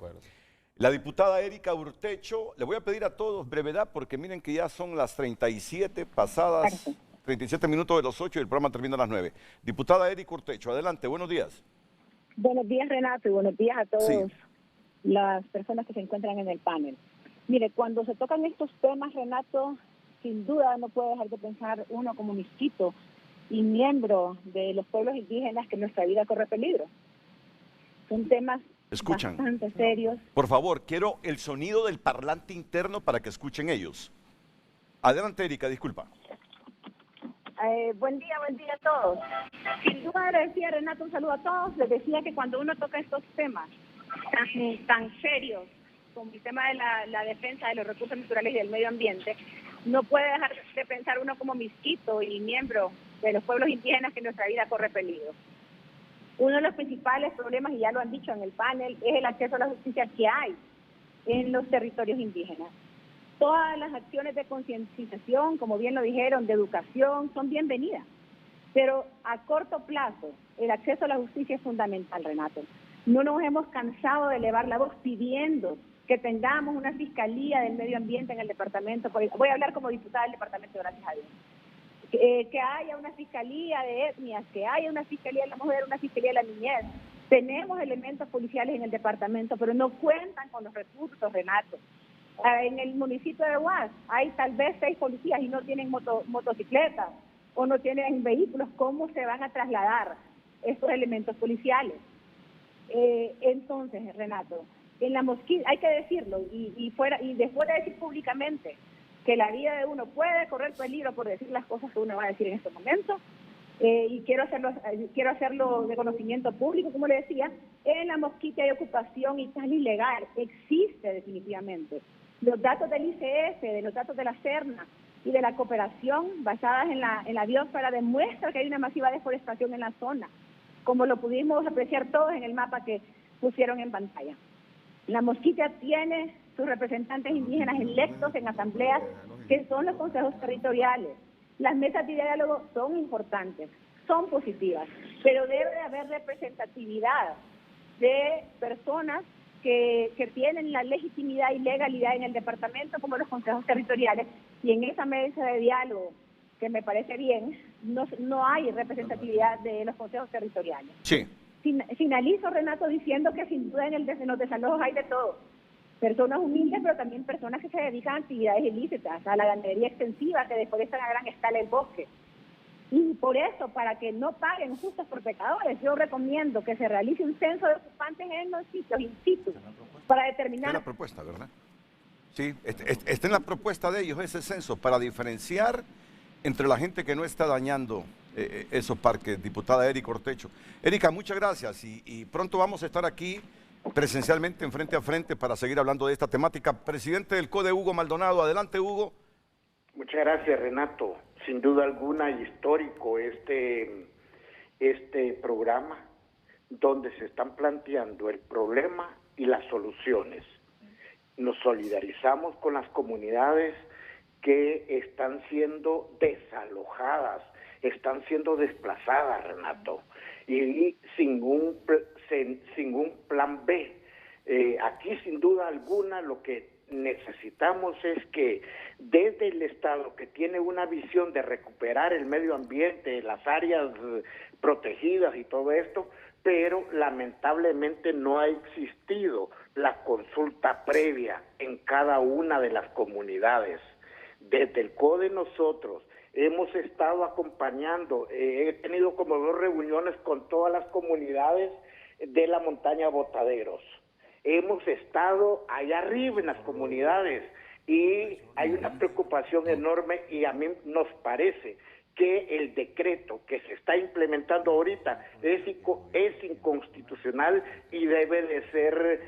La diputada Erika Urtecho, le voy a pedir a todos brevedad porque miren que ya son las 37 pasadas, 37 minutos de los 8 y el programa termina a las 9. Diputada Erika Urtecho, adelante, buenos días. Buenos días, Renato, y buenos días a todas las personas que se encuentran en el panel. Mire, cuando se tocan estos temas, Renato, sin duda no puede dejar de pensar uno como misquito y miembro de los pueblos indígenas que nuestra vida corre peligro. Son temas bastante serios. Por favor, quiero el sonido del parlante interno para que escuchen ellos. Adelante, Erika, disculpa. Buen día a todos. Sin duda le decía, Renato, un saludo a todos. Les decía que cuando uno toca estos temas tan serios, como el tema de la defensa de los recursos naturales y del medio ambiente, no puede dejar de pensar uno como misquito y miembro de los pueblos indígenas que nuestra vida corre peligro. Uno de los principales problemas, y ya lo han dicho en el panel, es el acceso a la justicia que hay en los territorios indígenas. Todas las acciones de concientización, como bien lo dijeron, de educación, son bienvenidas. Pero a corto plazo, el acceso a la justicia es fundamental, Renato. No nos hemos cansado de elevar la voz pidiendo que tengamos una fiscalía del medio ambiente en el departamento. Voy a hablar como diputada del departamento, gracias a Dios. Que haya una fiscalía de etnias, que haya una fiscalía de la mujer, una fiscalía de la niñez. Tenemos elementos policiales en el departamento, pero no cuentan con los recursos, Renato. En el municipio de Huas hay tal vez 6 policías y no tienen motocicletas o no tienen vehículos. ¿Cómo se van a trasladar estos elementos policiales? Entonces, Renato, en la Mosquita, hay que decirlo, y después de decir públicamente que la vida de uno puede correr peligro por decir las cosas que uno va a decir en estos momentos, y quiero hacerlo de conocimiento público, como le decía, en la Mosquita hay ocupación y tal ilegal, existe definitivamente. Los datos del ICS, de los datos de la Serna y de la cooperación basadas en la biosfera demuestran que hay una masiva deforestación en la zona, como lo pudimos apreciar todos en el mapa que pusieron en pantalla. La Mosquita tiene sus representantes indígenas electos en asambleas, que son los consejos territoriales. Las mesas de diálogo son importantes, son positivas, pero debe de haber representatividad de personas que tienen la legitimidad y legalidad en el departamento, como los consejos territoriales, y en esa mesa de diálogo, que me parece bien, no hay representatividad de los consejos territoriales. Sí. Finalizo, Renato, diciendo que sin duda en los desalojos hay de todo. Personas humildes, pero también personas que se dedican a actividades ilícitas, a la ganadería extensiva, que deforestan a gran escala el bosque. Y por eso, para que no paguen justos por pecadores, yo recomiendo que se realice un censo de ocupantes en los sitios in situ, para determinar... Está en la propuesta, ¿verdad? Sí, está en la propuesta de ellos ese censo, para diferenciar entre la gente que no está dañando esos parques. Diputada Erika Ortecho. Erika, muchas gracias, y pronto vamos a estar aquí presencialmente, en frente a frente, para seguir hablando de esta temática. Presidente del CODE, Hugo Maldonado. Adelante, Hugo. Muchas gracias, Renato. Sin duda alguna, histórico este programa, donde se están planteando el problema y las soluciones. Nos solidarizamos con las comunidades que están siendo desalojadas, están siendo desplazadas, Renato, y sin un plan B. Aquí, sin duda alguna, lo que necesitamos es que desde el Estado, que tiene una visión de recuperar el medio ambiente, las áreas protegidas y todo esto, pero lamentablemente no ha existido la consulta previa en cada una de las comunidades. Desde el CODE nosotros hemos estado acompañando, he tenido como 2 reuniones con todas las comunidades de la montaña Botaderos. Hemos estado allá arriba en las comunidades y hay una preocupación enorme, y a mí nos parece que el decreto que se está implementando ahorita es inconstitucional y debe de ser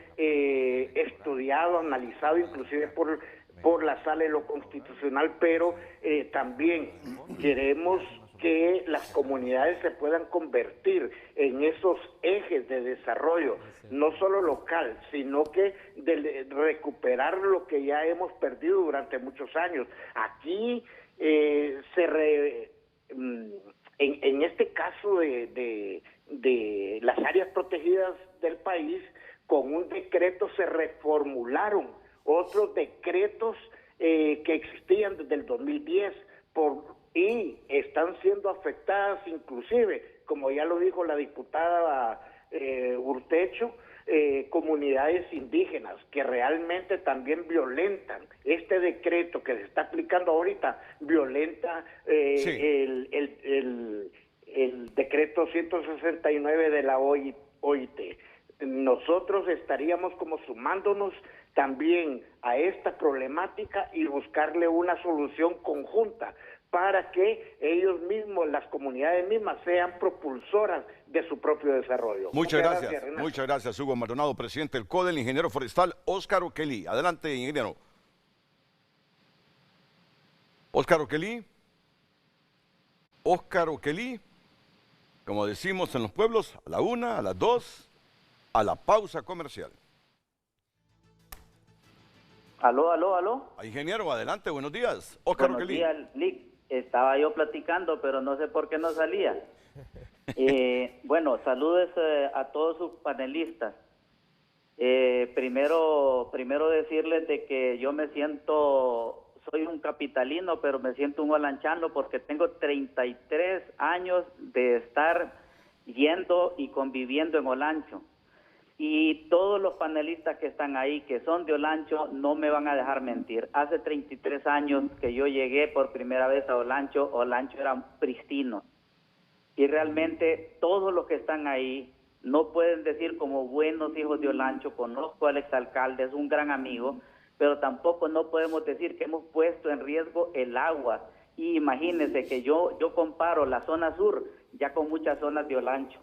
estudiado, analizado, inclusive por la Sala de lo Constitucional, pero también queremos que las comunidades se puedan convertir en esos ejes de desarrollo, no solo local, sino que de recuperar lo que ya hemos perdido durante muchos años. Aquí en este caso de las áreas protegidas del país, con un decreto se reformularon otros decretos que existían desde el 2010 y están siendo afectadas, inclusive, como ya lo dijo la diputada Urtecho, comunidades indígenas que realmente también violentan. Este decreto que se está aplicando ahorita violenta el decreto 169 de la OIT. Nosotros estaríamos como sumándonos también a esta problemática y buscarle una solución conjunta para que ellos mismos, las comunidades mismas, sean propulsoras de su propio desarrollo. Muchas gracias, muchas gracias, Hugo Maldonado, presidente del CODE, el ingeniero forestal Óscar Oquelí. Adelante, ingeniero. Óscar Oquelí. Óscar Oquelí, como decimos en los pueblos, a la 1, a las 2, a la pausa comercial. Aló. Ingeniero, adelante, buenos días. Óscar Buenos Roquelí. días, Lick. Estaba yo platicando, pero no sé por qué no salía. Bueno, saludos a todos sus panelistas. Primero decirles de que yo me siento, soy un capitalino, pero me siento un olanchano porque tengo 33 años de estar yendo y conviviendo en Olancho. Y todos los panelistas que están ahí, que son de Olancho, no me van a dejar mentir. Hace 33 años que yo llegué por primera vez a Olancho, Olancho era pristino. Y realmente todos los que están ahí no pueden decir como buenos hijos de Olancho, conozco al exalcalde, es un gran amigo, pero tampoco no podemos decir que hemos puesto en riesgo el agua. Y imagínense que yo comparo la zona sur ya con muchas zonas de Olancho.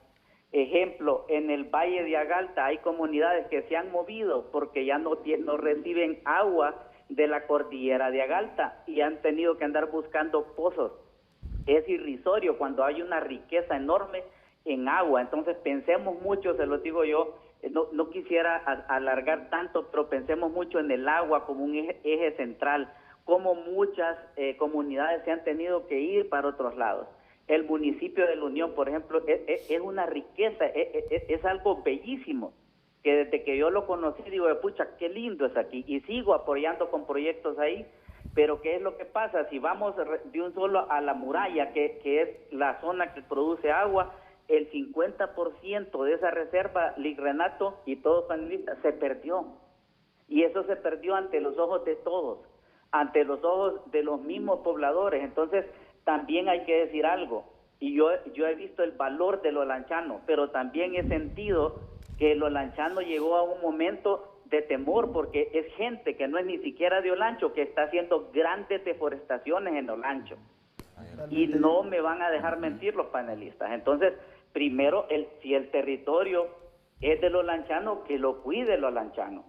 Ejemplo, en el Valle de Agalta hay comunidades que se han movido porque ya no reciben agua de la cordillera de Agalta y han tenido que andar buscando pozos. Es irrisorio cuando hay una riqueza enorme en agua. Entonces pensemos mucho, se lo digo yo, no quisiera alargar tanto, pero pensemos mucho en el agua como un eje central, como muchas comunidades se han tenido que ir para otros lados. El municipio de La Unión, por ejemplo, es una riqueza, es algo bellísimo, que desde que yo lo conocí digo, pucha, qué lindo es aquí, y sigo apoyando con proyectos ahí, pero ¿qué es lo que pasa? Si vamos de un solo a la muralla, que es la zona que produce agua, el 50% de esa reserva, Renato y todos panelistas, se perdió, y eso se perdió ante los ojos de todos, ante los ojos de los mismos pobladores. Entonces, también hay que decir algo, y yo he visto el valor del olanchano, pero también he sentido que el olanchano llegó a un momento de temor, porque es gente que no es ni siquiera de Olancho, que está haciendo grandes deforestaciones en Olancho, y no me van a dejar mentir los panelistas. Entonces, primero, si el territorio es del olanchano, que lo cuide el olanchano.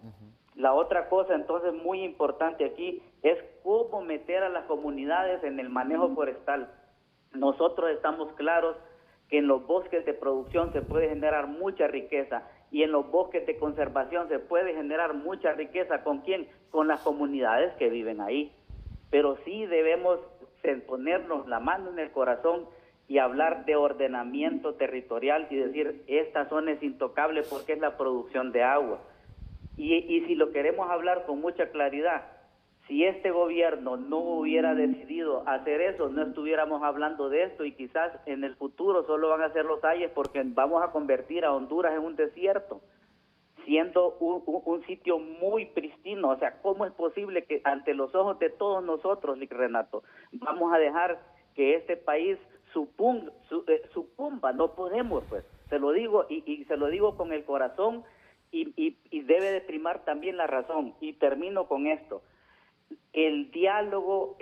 La otra cosa, entonces, muy importante aquí, es cómo meter a las comunidades en el manejo forestal. Nosotros estamos claros que en los bosques de producción se puede generar mucha riqueza y en los bosques de conservación se puede generar mucha riqueza. ¿Con quién? Con las comunidades que viven ahí. Pero sí debemos ponernos la mano en el corazón y hablar de ordenamiento territorial y decir, esta zona es intocable porque es la producción de agua. Y si lo queremos hablar con mucha claridad, si este gobierno no hubiera decidido hacer eso, no estuviéramos hablando de esto, y quizás en el futuro solo van a ser los ayes porque vamos a convertir a Honduras en un desierto, siendo un sitio muy pristino. O sea, ¿cómo es posible que ante los ojos de todos nosotros, Renato, vamos a dejar que este país sucumba? No podemos, pues, se lo digo, y se lo digo con el corazón, y debe de primar también la razón. Y termino con esto: el diálogo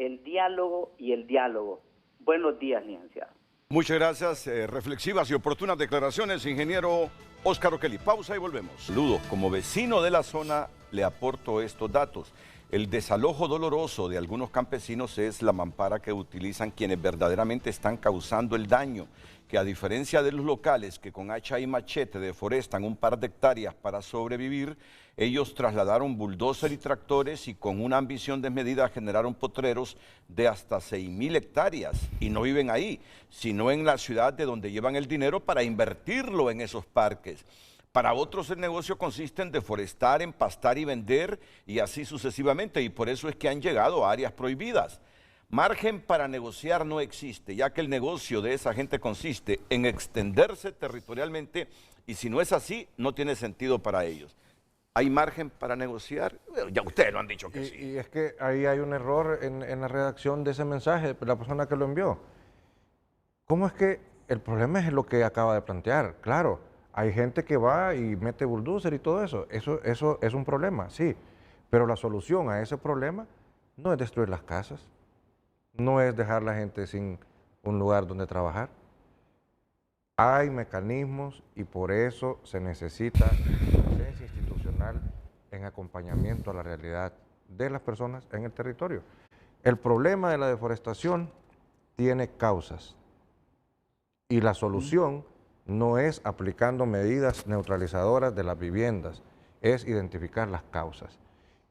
y el diálogo. Buenos días, licenciado. Muchas gracias. Reflexivas y oportunas declaraciones, ingeniero Óscar Roquelí. Pausa y volvemos. Saludos. Como vecino de la zona, le aporto estos datos. El desalojo doloroso de algunos campesinos es la mampara que utilizan quienes verdaderamente están causando el daño, que a diferencia de los locales que con hacha y machete deforestan un par de hectáreas para sobrevivir, ellos trasladaron bulldozer y tractores y con una ambición desmedida generaron potreros de hasta 6.000 hectáreas. Y no viven ahí, sino en la ciudad de donde llevan el dinero para invertirlo en esos parques. Para otros el negocio consiste en deforestar, empastar y vender, y así sucesivamente, y por eso es que han llegado a áreas prohibidas. Margen para negociar no existe, ya que el negocio de esa gente consiste en extenderse territorialmente, y si no es así, no tiene sentido para ellos. ¿Hay margen para negociar? Ya ustedes lo han dicho que sí. Y es que ahí hay un error en la redacción de ese mensaje de la persona que lo envió. ¿Cómo es que el problema es lo que acaba de plantear? Claro, hay gente que va y mete bulldozer y todo eso. Eso es un problema, sí. Pero la solución a ese problema no es destruir las casas, no es dejar a la gente sin un lugar donde trabajar. Hay mecanismos y por eso se necesita presencia institucional en acompañamiento a la realidad de las personas en el territorio. El problema de la deforestación tiene causas y la solución no es aplicando medidas neutralizadoras de las viviendas, es identificar las causas.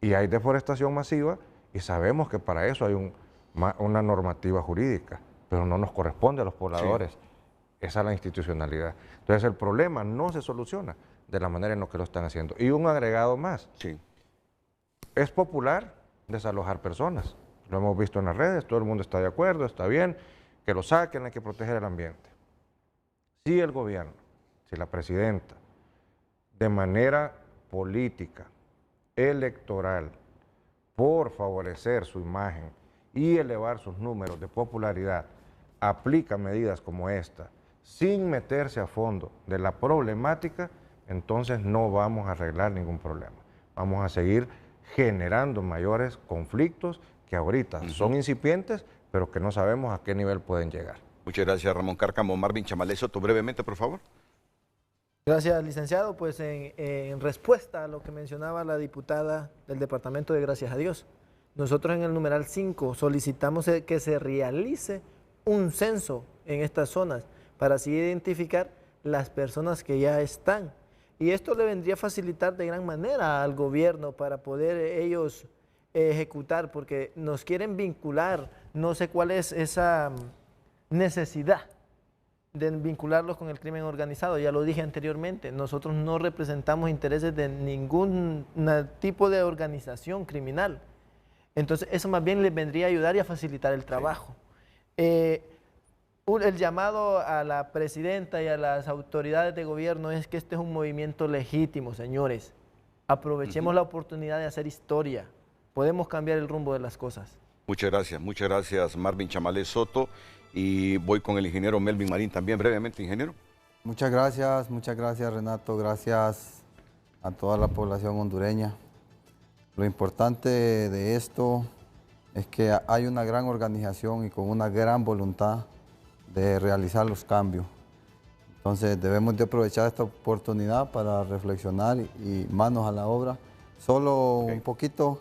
Y hay deforestación masiva y sabemos que para eso hay una normativa jurídica, pero no nos corresponde a los pobladores. Sí. Esa es la institucionalidad. Entonces el problema no se soluciona de la manera en la que lo están haciendo. Y un agregado más. Sí. Es popular desalojar personas. Lo hemos visto en las redes, todo el mundo está de acuerdo, está bien, que lo saquen, hay que proteger el ambiente. Si el gobierno, si la presidenta, de manera política, electoral, por favorecer su imagen y elevar sus números de popularidad, aplica medidas como esta, sin meterse a fondo de la problemática, entonces no vamos a arreglar ningún problema. Vamos a seguir generando mayores conflictos que ahorita son incipientes, pero que no sabemos a qué nivel pueden llegar. Muchas gracias, Ramón Cárcamo. Marvin Chamalés Soto, brevemente, por favor. Gracias, licenciado. Pues en respuesta a lo que mencionaba la diputada del Departamento de Gracias a Dios, nosotros en el numeral 5 solicitamos que se realice un censo en estas zonas para así identificar las personas que ya están. Y esto le vendría a facilitar de gran manera al gobierno para poder ellos ejecutar, porque nos quieren vincular, no sé cuál es esa necesidad de vincularlos con el crimen organizado. Ya lo dije anteriormente, nosotros no representamos intereses de ningún tipo de organización criminal. Entonces eso más bien les vendría a ayudar y a facilitar el trabajo. El llamado a la presidenta y a las autoridades de gobierno es que este es un movimiento legítimo, señores. Aprovechemos la oportunidad de hacer historia. Podemos cambiar el rumbo de las cosas. Muchas gracias Marvin Chamalés Soto. Y voy con el ingeniero Melvin Marín también, brevemente, ingeniero. Muchas gracias Renato, gracias a toda la población hondureña. Lo importante de esto es que hay una gran organización y con una gran voluntad de realizar los cambios. Entonces debemos de aprovechar esta oportunidad para reflexionar y manos a la obra. Solo un poquito,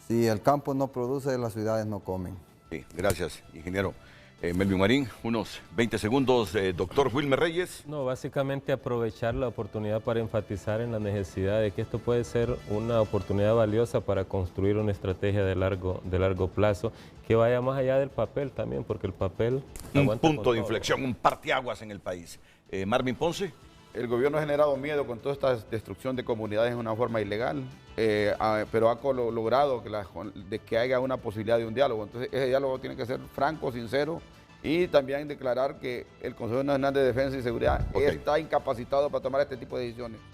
si el campo no produce, las ciudades no comen. Sí, gracias, ingeniero. Melvin Marín, unos 20 segundos. Doctor Wilmer Reyes. No, básicamente aprovechar la oportunidad para enfatizar en la necesidad de que esto puede ser una oportunidad valiosa para construir una estrategia de largo plazo que vaya más allá del papel también, porque el papel... Un punto de inflexión, un parteaguas en el país. Marvin Ponce. El gobierno ha generado miedo con toda esta destrucción de comunidades en una forma ilegal, pero ha logrado que haya una posibilidad de un diálogo. Entonces ese diálogo tiene que ser franco, sincero, y también declarar que el Consejo Nacional de Defensa y Seguridad está incapacitado para tomar este tipo de decisiones.